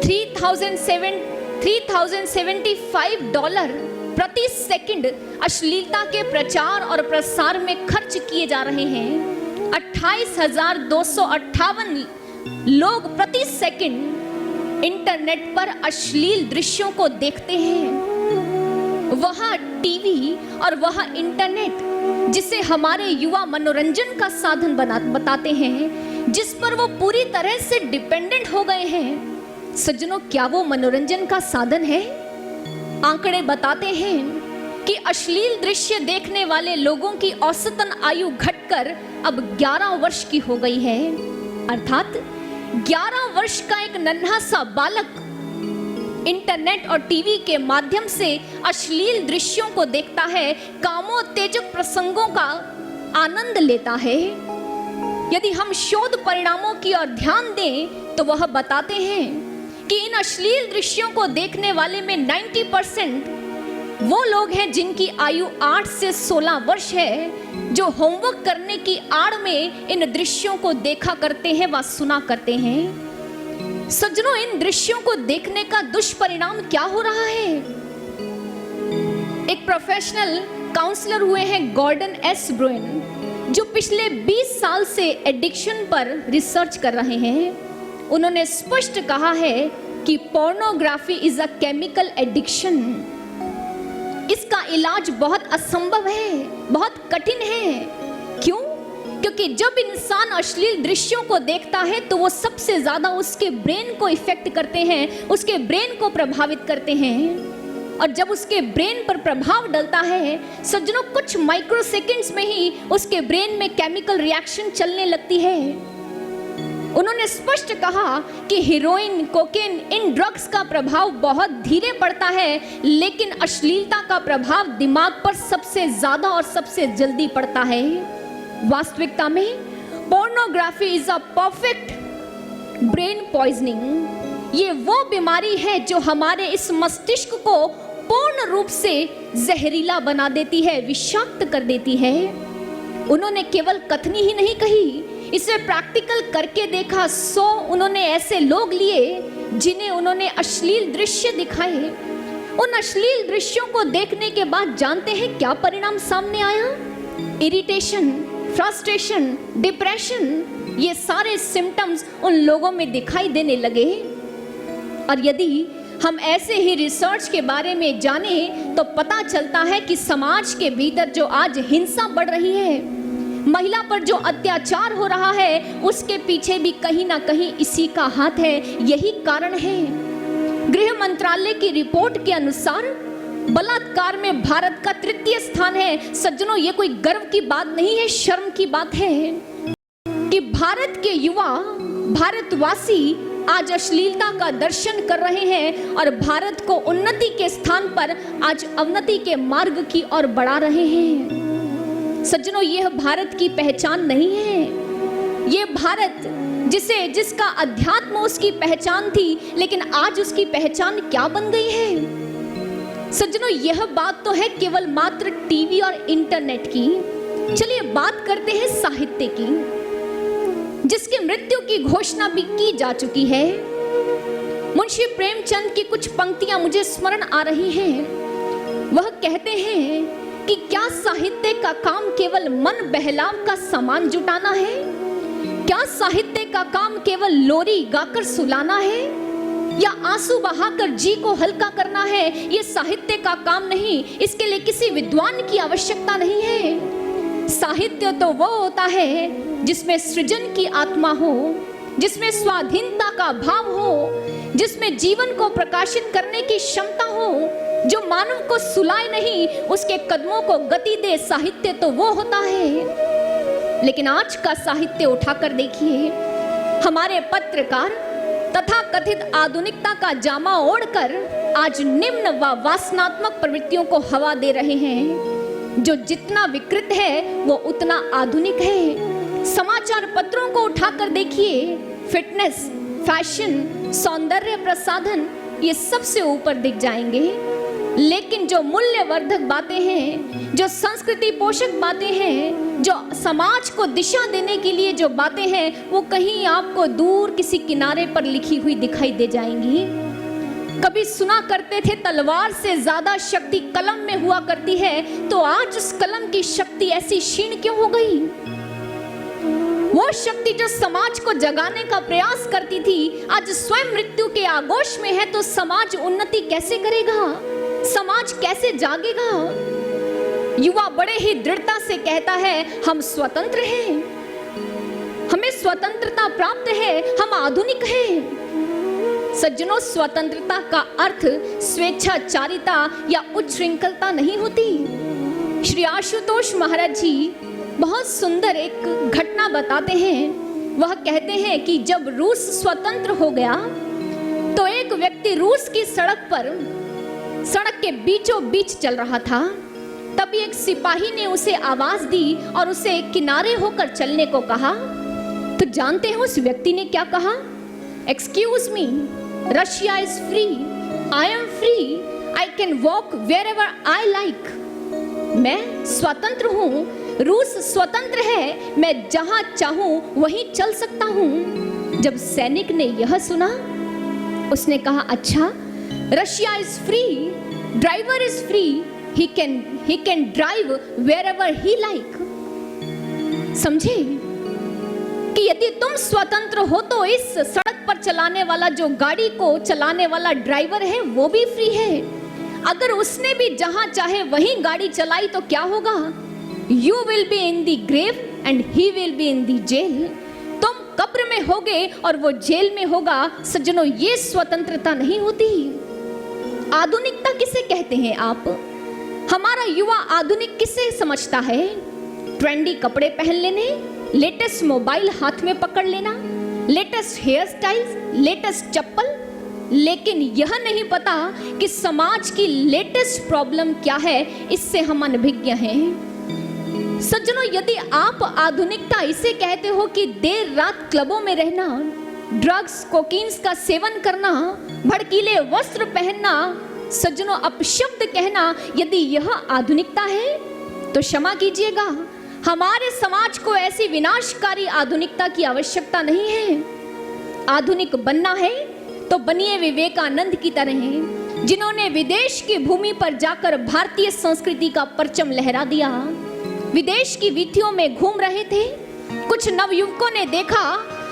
D: $3075 प्रति सेकंड अश्लीलता के प्रचार और प्रसार में खर्च किए जा रहे हैं। 28,258 लोग प्रति सेकंड इंटरनेट पर अश्लील दृश्यों को देखते हैं। वह टीवी और वह इंटरनेट जिसे हमारे युवा मनोरंजन का साधन बताते हैं, जिस पर वो पूरी तरह से डिपेंडेंट हो गए हैं। सज्जनों, क्या वो मनोरंजन का साधन है? आंकड़े बताते हैं कि अश्लील दृश्य देखने वाले लोगों की औसतन आयु घटकर अब 11 वर्ष की हो गई है। अर्थात 11 वर्ष का एक नन्हा सा बालक इंटरनेट और टीवी के माध्यम से अश्लील दृश्यों को देखता है, कामोत्तेजक प्रसंगों का आनंद लेता है। यदि हम शोध परिणामों की ओर ध्यान दें तो वह बताते हैं कि इन अश्लील दृश्यों को देखने वाले में 90% वो लोग हैं जिनकी आयु 8 से 16 वर्ष है, जो होमवर्क करने की आड़ में इन दृश्यों को देखा करते हैं व सुना करते हैं। सज्जनों, इन दृश्यों को देखने का दुष्परिणाम क्या हो रहा है? एक प्रोफेशनल काउंसलर हुए हैं गॉर्डन एस ब्रुइन, जो पिछले 20 साल से एडिक्शन पर रिसर्च कर रहे हैं। उन्होंने स्पष्ट कहा है कि pornography is a chemical addiction. इसका इलाज बहुत असंभव है, बहुत कठिन है। क्यों? क्योंकि जब इंसान अश्लील दृश्यों को देखता है तो वो सबसे ज्यादा उसके ब्रेन को इफेक्ट करते हैं, उसके ब्रेन को प्रभावित करते हैं। और जब उसके ब्रेन पर प्रभाव डलता है सज्जनों, कुछ माइक्रो सेकेंड्स में ही उसके ब्रेन में केमिकल रिएक्शन चलने लगती है। उन्होंने स्पष्ट कहा कि हेरोइन, कोकेन, इन ड्रग्स का प्रभाव बहुत धीरे पड़ता है, लेकिन अश्लीलता का प्रभाव दिमाग पर सबसे ज्यादा और सबसे जल्दी पड़ता है। वास्तविकता में pornography is a perfect brain poisoning. ये वो बीमारी है जो हमारे इस मस्तिष्क को पूर्ण रूप से जहरीला बना देती है, विषाक्त कर देती है। उन्होंने केवल कथनी ही नहीं कही, इसे प्रैक्टिकल करके देखा। उन्होंने ऐसे लोग लिए जिन्हें उन्होंने अश्लील दृश्य दिखाए। उन अश्लील दृश्यों को देखने के बाद जानते हैं क्या परिणाम सामने आया? इरिटेशन, फ्रस्ट्रेशन, डिप्रेशन, ये सारे सिम्टम्स उन लोगों में दिखाई देने लगे। और यदि हम ऐसे ही रिसर्च के बारे में जाने तो पता चलता है कि समाज के भीतर जो आज हिंसा बढ़ रही है, महिला पर जो अत्याचार हो रहा है, उसके पीछे भी कहीं ना कहीं इसी का हाथ है। यही कारण है। गृह मंत्रालय की रिपोर्ट के अनुसार बलात्कार में भारत का 3य स्थान है। सज्जनों, ये कोई गर्व की बात नहीं है, शर्म की बात है कि भारत के युवा, भारतवासी आज अश्लीलता का दर्शन कर रहे हैं और भारत को उन्नति के स्थान पर आज अवनति के मार्ग की ओर बढ़ा रहे हैं। सज्जनों, यह भारत की पहचान नहीं है। ये भारत जिसका अध्यात्म उसकी पहचान थी, लेकिन आज उसकी पहचान क्या बन गई है? सज्जनों, यह बात तो है केवल मात्र टीवी और इंटरनेट की। चलिए बात करते हैं साहित्य की, जिसकी मृत्यु की घोषणा भी की जा चुकी है। मुंशी प्रेमचंद की कुछ पंक्तियां मुझे स्मरण आ रही हैं। वह कहते हैं कि क्या साहित्य का काम केवल मन बहलाव का सामान जुटाना है? क्या साहित्य का काम केवल लोरी गाकर सुलाना है या आंसू बहाकर जी को हल्का करना है? ये साहित्य का काम नहीं, इसके लिए किसी विद्वान की आवश्यकता नहीं है। साहित्य तो वो होता है जिसमें सृजन की आत्मा हो, जिसमें स्वाधीनता का भाव हो, जिसमें जीवन को प्रकाशित करने की क्षमता हो, जो मानव को सुलाए नहीं, उसके कदमों को गति दे। साहित्य तो वो होता है। लेकिन आज का साहित्य उठाकर देखिए, हमारे पत्रकार तथा कथित आधुनिकता का जामा ओढ़कर आज निम्न व वासनात्मक प्रवृत्तियों को हवा दे रहे हैं। जो जितना विकृत है वो उतना आधुनिक है। समाचार पत्रों को उठाकर देखिए, फिटनेस, फैशन, सौंदर्य प्रसाधन, ये सबसे ऊपर दिख जाएंगे। लेकिन जो मूल्यवर्धक बातें हैं, जो संस्कृति पोषक बातें हैं, जो समाज को दिशा देने के लिए जो बातें हैं, वो कहीं आपको दूर किसी किनारे पर लिखी हुई दिखाई दे जाएंगी। कभी सुना करते थे तलवार से ज्यादा शक्ति कलम में हुआ करती है, तो आज उस कलम की शक्ति ऐसी क्षीण क्यों हो गई? वो शक्ति जो समाज को जगाने का प्रयास करती थी, आज स्वयं मृत्यु के आगोश में है, तो समाज उन्नति कैसे करेगा? समाज कैसे जागेगा? युवा बड़े ही दृढ़ता से कहता है, हम स्वतंत्र हैं, हमें स्वतंत्रता प्राप्त है, हम आधुनिक हैं। सज्जनों, स्वतंत्रता का अर्थ स्वेच्छाचारिता या उच्छृंखलता नहीं होती। श्री आशुतोष महाराज जी बहुत सुंदर एक घटना बताते हैं। वह कहते हैं कि जब रूस स्वतंत्र हो गया तो एक व्यक्ति रूस की सड़क के बीचों बीच चल रहा था। तभी एक सिपाही ने उसे आवाज दी और उसे किनारे होकर चलने को कहा। तो जानते हैं उस व्यक्ति ने क्या कहा? Excuse me, Russia is free, I am free, I can walk where ever I like. मैं स्वतंत्र हूँ, रूस स्वतंत्र है, मैं जहां चाहूं वहीं चल सकता हूं। जब सैनिक ने यह सुना, उसने कहा, अच्छा, Russia is free, driver is free, he can drive wherever he like। समझे कि यदि तुम स्वतंत्र हो तो इस सड़क पर चलाने वाला, जो गाड़ी को चलाने वाला ड्राइवर है, वो भी फ्री है। अगर उसने भी जहां चाहे वहीं गाड़ी चलाई तो क्या होगा? You will be in the grave and he will be in the jail. तुम कब्र में होगे और वो जेल में होगा। सज्जनों, ये स्वतंत्रता नहीं होती। आधुनिकता किसे कहते हैं आप? हमारा युवा आधुनिक किसे समझता है? ट्रेंडी कपड़े पहन लेने, लेटेस्ट मोबाइल हाथ में पकड़ लेना, लेटेस्ट हेयर स्टाइल, लेटेस्ट चप्पल, लेकिन यह नहीं पता कि समाज की लेटेस्ट प्रॉब्लम क्या है। इससे हम अनभिज्ञ हैं। सज्जनों, यदि आप आधुनिकता इसे कहते हो कि देर रात क्लबों में रहना, ड्रग्स कोकीन्स का सेवन करना, भड़कीले वस्त्र पहनना, सज्जनों अपशब्द कहना, यदि यह आधुनिकता है तो क्षमा कीजिएगा, हमारे समाज को ऐसी विनाशकारी आधुनिकता की आवश्यकता नहीं है। आधुनिक बनना है तो बनिए विवेकानंद की तरह, जिन्होंने विदेश की भूमि पर जाकर भारतीय संस्कृति का परचम लहरा दिया। विदेश की वीथियों में घूम रहे थे, कुछ नवयुवकों ने देखा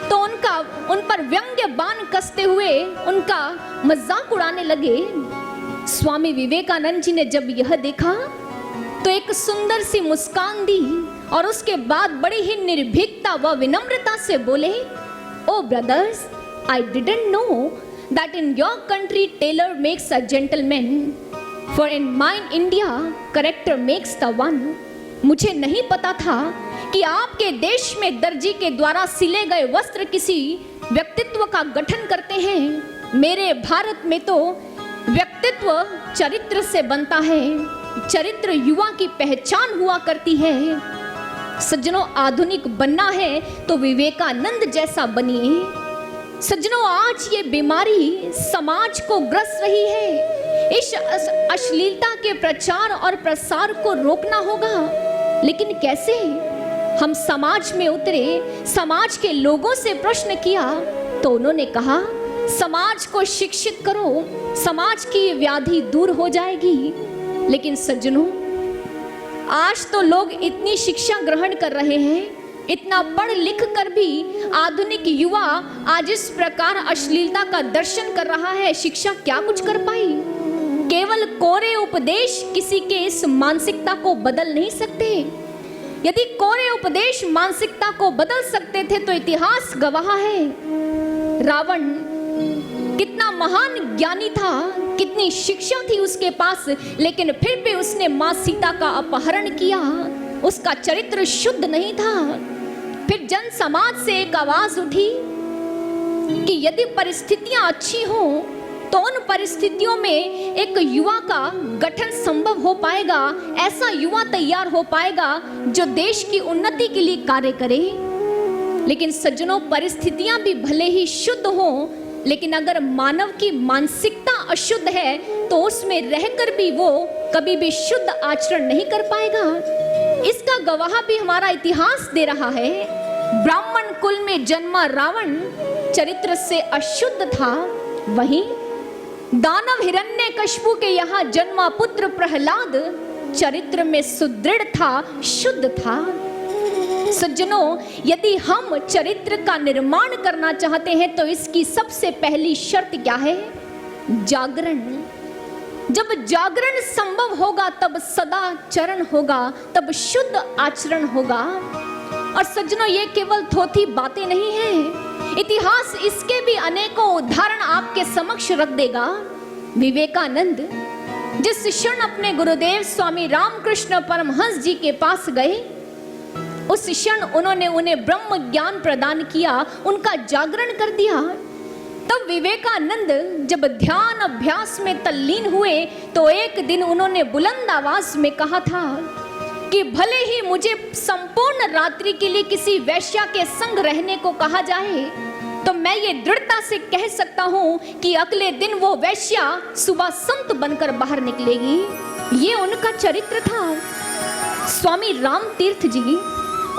D: तो उन पर व्यंग्य बाण कसते हुए उनका मजाक उड़ाने लगे। स्वामी विवेकानंद जी ने जब यह देखा तो एक सुंदर सी मुस्कान दी और उसके बाद बड़ी ही निर्भीकता व विनम्रता से बोले, oh brothers, I didn't know that in your country tailor makes a gentleman, for in mine India character makes the one. मुझे नहीं पता था कि आपके देश में दर्जी के द्वारा सिले गए वस्त्र किसी व्यक्तित्व का गठन करते हैं। मेरे भारत में तो व्यक्तित्व चरित्र से बनता है, चरित्र युवा की पहचान हुआ करती है। सज्जनों, आधुनिक बनना है तो विवेकानंद जैसा बनिए। सज्जनों, आज ये बीमारी समाज को ग्रस रही है। इस अश्लीलता के प्रचार और प्रसार को रोकना होगा, लेकिन कैसे? हम समाज में उतरे, समाज के लोगों से प्रश्न किया तो उन्होंने कहा, समाज को शिक्षित करो, समाज की व्याधि दूर हो जाएगी। लेकिन सज्जनों, आज तो लोग इतनी शिक्षा ग्रहण कर रहे हैं, इतना पढ़ लिख कर भी आधुनिक युवा आज इस प्रकार अश्लीलता का दर्शन कर रहा है। शिक्षा क्या कुछ कर पाई? केवल कोरे उपदेश किसी के इस मानसिकता को बदल नहीं सकते। यदि कोरे उपदेश मानसिकता को बदल सकते थे तो इतिहास गवाह है, रावण कितना महान ज्ञानी था, कितनी शिक्षा थी उसके पास, लेकिन फिर भी उसने मां सीता का अपहरण किया। उसका चरित्र शुद्ध नहीं था। फिर जन समाज से एक आवाज उठी कि यदि परिस्थितियां अच्छी हो तो उन परिस्थितियों में एक युवा का गठन संभव हो पाएगा, ऐसा युवा तैयार हो पाएगा जो देश की उन्नति के लिए कार्य करे। लेकिन सज्जनों, परिस्थितियां भी भले ही शुद्ध हो, लेकिन अगर मानव की मानसिकता अशुद्ध है तो उसमें रहकर भी वो कभी भी शुद्ध आचरण नहीं कर पाएगा। इसका गवाह भी हमारा इतिहास दे रहा है। ब्राह्मण कुल में जन्मा रावण चरित्र से अशुद्ध था, वहीं दानव हिरण्यकशिपु के यहाँ जन्मा पुत्र प्रहलाद चरित्र में सुदृढ़ था, शुद्ध था। सज्जनों, यदि हम चरित्र का निर्माण करना चाहते हैं तो इसकी सबसे पहली शर्त क्या है? जागरण। जब जागरण संभव होगा तब सदाचरण होगा, तब शुद्ध आचरण होगा। और सज्जनों, ये केवल थोथी बातें नहीं हैं, इतिहास इसके भी अनेकों उदाहरण आपके समक्ष रख देगा। विवेकानंद जिस क्षण अपने गुरुदेव स्वामी रामकृष्ण परमहंस जी के पास गए, उस क्षण उन्होंने उन्हें ब्रह्म ज्ञान प्रदान किया, उनका जागरण कर दिया। तब विवेकानंद जब ध्यान अभ्यास में तल्लीन हुए तो एक दिन उन्होंने बुलंद आवाज में कहा था कि भले ही मुझे संपूर्ण रात्रि के लिए किसी वैश्या के संग रहने को कहा जाए, तो मैं ये दृढ़ता से कह सकता हूँ कि अगले दिन वो वैश्या सुबह संत बनकर बाहर निकलेगी। ये उनका चरित्र था। स्वामी राम तीर्थ जी,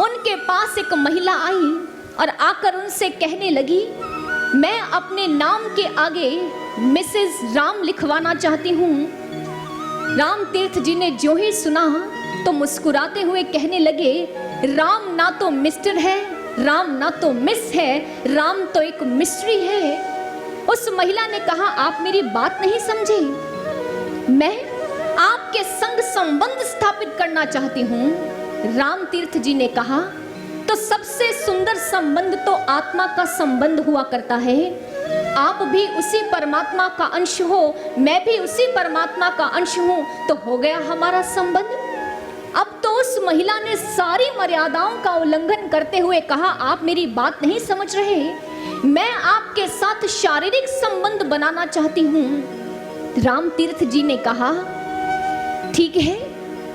D: उनके पास एक महिला आई और आकर उनसे कहने लगी, मैं अपने नाम के आगे मिसेस राम लिखवाना चाहती हूँ। राम तीर्थ जी ने जो ही सुना तो मुस्कुराते हुए कहने लगे, राम ना तो मिस्टर है, राम ना तो मिस है, राम तो एक मिस्ट्री है। उस महिला ने कहा, आप मेरी बात नहीं समझे, मैं आपके संग संबंध स्थापित करना चाहती हूँ। राम तीर्थ जी ने कहा, तो सबसे सुंदर संबंध तो आत्मा का संबंध हुआ करता है। आप भी उसी परमात्मा का अंश हो, मैं भी उसी परमात्मा का अंश हूं, तो हो गया हमारा संबंध। अब तो उस महिला ने सारी मर्यादाओं का उल्लंघन करते हुए कहा, आप मेरी बात नहीं समझ रहे, मैं आपके साथ शारीरिक संबंध बनाना चाहती हूँ। राम तीर्थ जी ने कहा, ठीक है,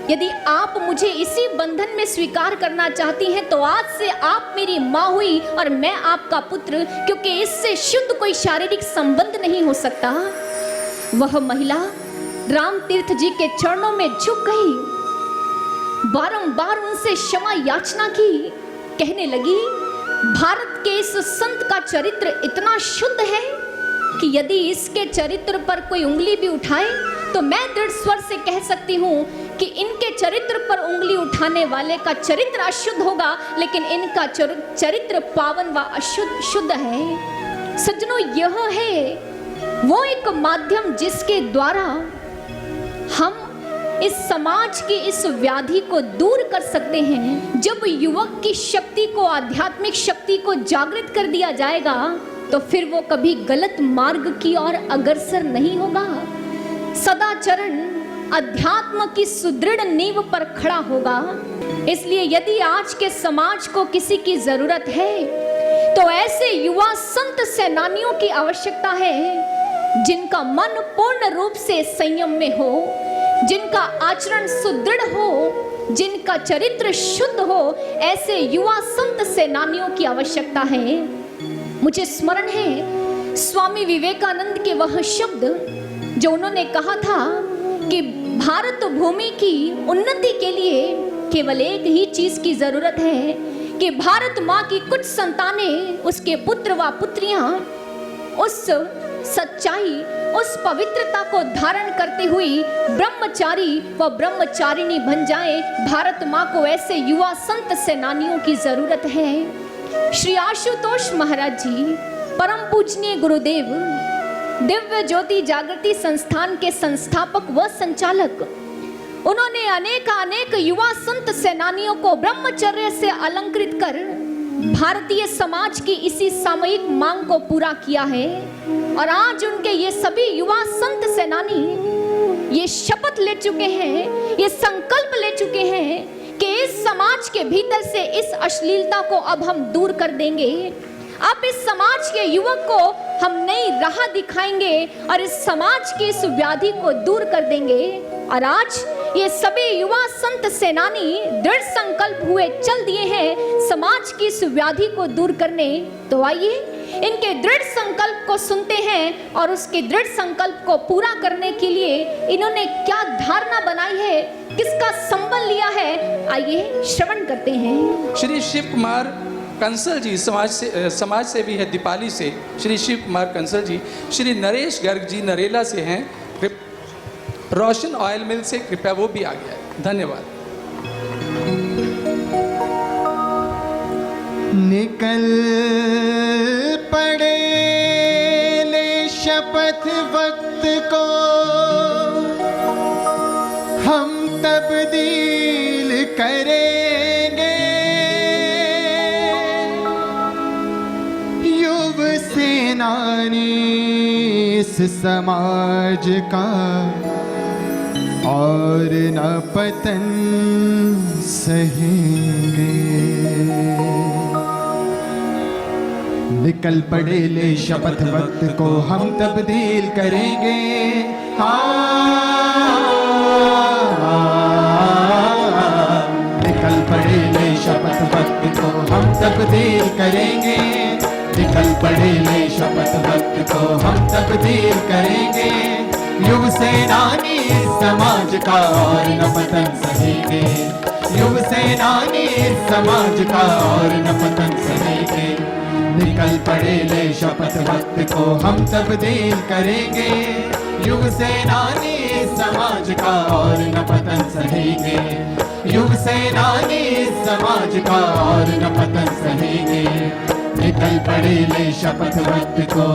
D: यदि आप मुझे इसी बंधन में स्वीकार करना चाहती हैं तो आज से आप मेरी माँ हुई और मैं आपका पुत्र, क्योंकि इससे शुद्ध कोई शारीरिक संबंध नहीं हो सकता। वह महिला राम तीर्थ जी के चरणों में झुक गई, बारंबार उनसे क्षमा याचना की, कहने लगी, भारत के इस संत का चरित्र इतना शुद्ध है कि यदि इसके चरित्र पर कोई उंगली भी उठाए तो मैं दृढ़ स्वर से कह सकती हूँ कि इनके चरित्र पर उंगली उठाने वाले का चरित्र अशुद्ध होगा, लेकिन इनका चरित्र पावन व अशुद्ध शुद्ध है। सज्जनों, यह है वो एक माध्यम जिसके द्वारा हम इस समाज की इस व्याधि को दूर कर सकते हैं। जब युवक की शक्ति को, आध्यात्मिक शक्ति को जागृत कर दिया जाएगा तो फिर वो कभी गलत मार्ग की ओर अग्रसर नहीं होगा। सदाचरण अध्यात्म की सुदृढ़ नींव पर खड़ा होगा। इसलिए यदि आज के समाज को किसी की जरूरत है तो ऐसे युवा संत सेनानियों की आवश्यकता है जिनका मन पूर्ण रूप से संयम में हो, जिनका आचरण सुदृढ़ हो, जिनका चरित्र शुद्ध हो। ऐसे युवा संत सेनानियों की आवश्यकता है। मुझे स्मरण है स्वामी विवेकानंद के वह शब्द जो उन्होंने कहा था कि भारत भूमि की उन्नति के लिए केवल एक ही चीज की जरूरत है कि भारत माँ की कुछ संतानें, उसके पुत्र व पुत्रियां उस सच्चाई, उस पवित्रता को धारण करते हुई ब्रह्मचारी व ब्रह्मचारिणी बन जाए। भारत माँ को ऐसे युवा संत सेनानियों की जरूरत है। श्री आशुतोष महाराज जी, परम पूजनीय गुरुदेव, दिव्य ज्योति जागृति संस्थान के संस्थापक व संचालक, उन्होंने अनेक युवा संत सेनानियों को ब्रह्मचर्य से अलंकृत कर भारतीय समाज की इसी सामयिक मांग को पूरा किया है। और आज उनके ये सभी युवा संत सेनानी ये शपथ ले चुके हैं, ये संकल्प ले चुके हैं कि इस समाज के भीतर से इस अश्लीलता को अब हम दूर कर देंगे। अब इस समाज के युवक को हम नई राह दिखाएंगे और इस समाज की इस व्याधि को दूर कर देंगे। और आज ये सभी युवा संत सेनानी दृढ़ संकल्प हुए चल दिए हैं समाज की इस व्याधि को दूर करने। तो आइए इनके दृढ़ संकल्प को सुनते हैं और उसके दृढ़ संकल्प को पूरा करने के लिए इन्होंने क्या धारणा बनाई है, किसका संबल लिया है, आइए श्रवण करते हैं।
E: श्री शिव कुमार कंसल जी समाज से भी है दीपाली से। श्री शिव कुमार कंसल जी, श्री नरेश गर्ग जी नरेला से हैं, रोशन ऑयल मिल से, कृपया वो भी आ गया है। धन्यवाद।
B: निकल पड़े ले शपथ वक्त को हम तब्दील करेंगे, युव सेनानी इस समाज का और न पतन सहेंगे। निकल पड़े ले शपथ वक्त को हम तब्दील करेंगे। निकल पड़े ले शपथ वक्त को हम तब्दील करेंगे। निकल पड़े ले शपथ वक्त को हम तब्दील करेंगे। युव सेनानी समाज का और न पतन सहेंगे। युव सेनानी समाज का और न पतन सहेंगे। निकल पड़े ले शपथ वक्त को हम तब्दील करेंगे। युव सेनानी समाज का और न पतन सहेंगे। युव सेनानी समाज का और न पतन सहेंगे। निकल पड़े ले शपथ वक्त को।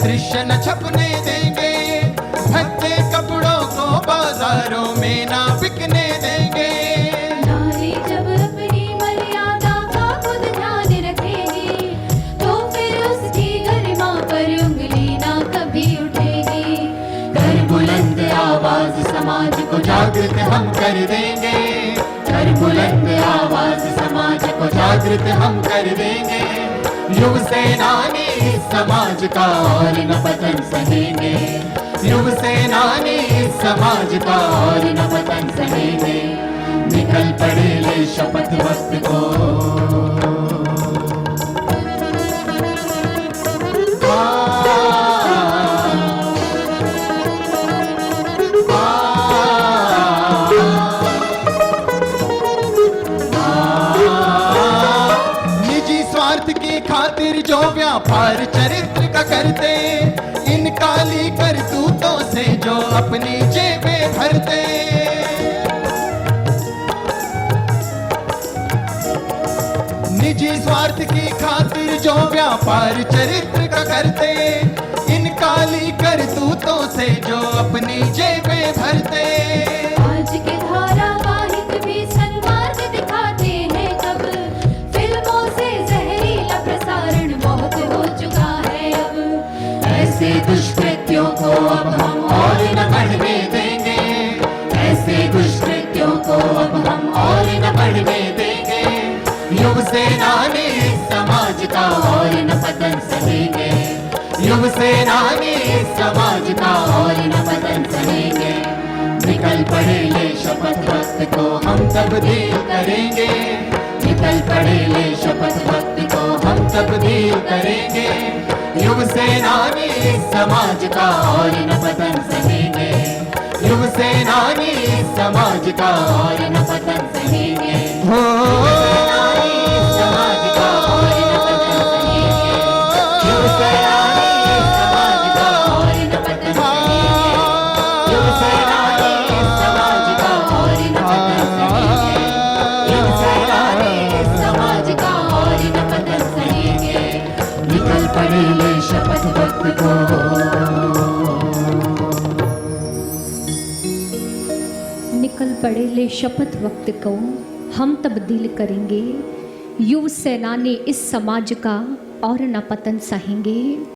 B: दृश्य न छपने देंगे, भद्दे कपड़ों को बाजारों में ना बिकने देंगे।
F: नारी जब अपनी मर्यादा का खुद ध्यान रखेगी, तो फिर उसकी गरिमा पर उंगली ना कभी उठेगी।
B: कर बुलंद आवाज समाज को जागृत हम कर देंगे, कर बुलंद आवाज समाज को जागृत हम कर देंगे। युव सेनानी इस समाज का और न पतन सहेंगे, युव सेनानी इस समाज का और न पतन सहेंगे। निकल पड़े ले शपथ वक्त को, निजी स्वार्थ की खातिर जो व्यापार चरित्र का करते, इन काली करतूतों से जो अपनी जेबें भरते। निजी स्वार्थ की खातिर जो व्यापार चरित्र का करते, इन काली करतूतों से जो अपनी जेबें भरते।
F: आज के धारावाहिक भी सन्मार्ग दिखाते हैं कब, फिल्मों से जहरीला प्रसारण बहुत हो चुका है अब।
B: ऐसे दुष्कृत्यों को अब हम और न बढ़ने देंगे, ऐसे दुष्कृत्यों को अब हम और न बढ़ने देंगे। युव सेनानी इस समाज का और न पतन सहेंगे, युव सेनानी इस समाज का और न पतन सहेंगे। निकल पड़े ले शपथ वक्त को हम तब्दील करेंगे, निकल पड़े ले शपथ वक्त को हम तब्दील करेंगे। युव सेनानी इस समाज का और न पतन सहेंगे, युव सेनानी इस समाज का और न पतन सहेंगे। युव सेनानी इस समाज का और न पतन सहेंगे, युव सेनानी इस समाज का और न पतन सहेंगे, युव सेनानी इस समाज का और न पतन सहेंगे, युव सेनानी इस समाज का और न पतन सहेंगे। निकल पड़े ले शपथ वक्त को,
D: निकल पड़े ले शपथ वक्त को हम तब्दील करेंगे, युव सेनानी इस समाज का और न पतन सहेंगे।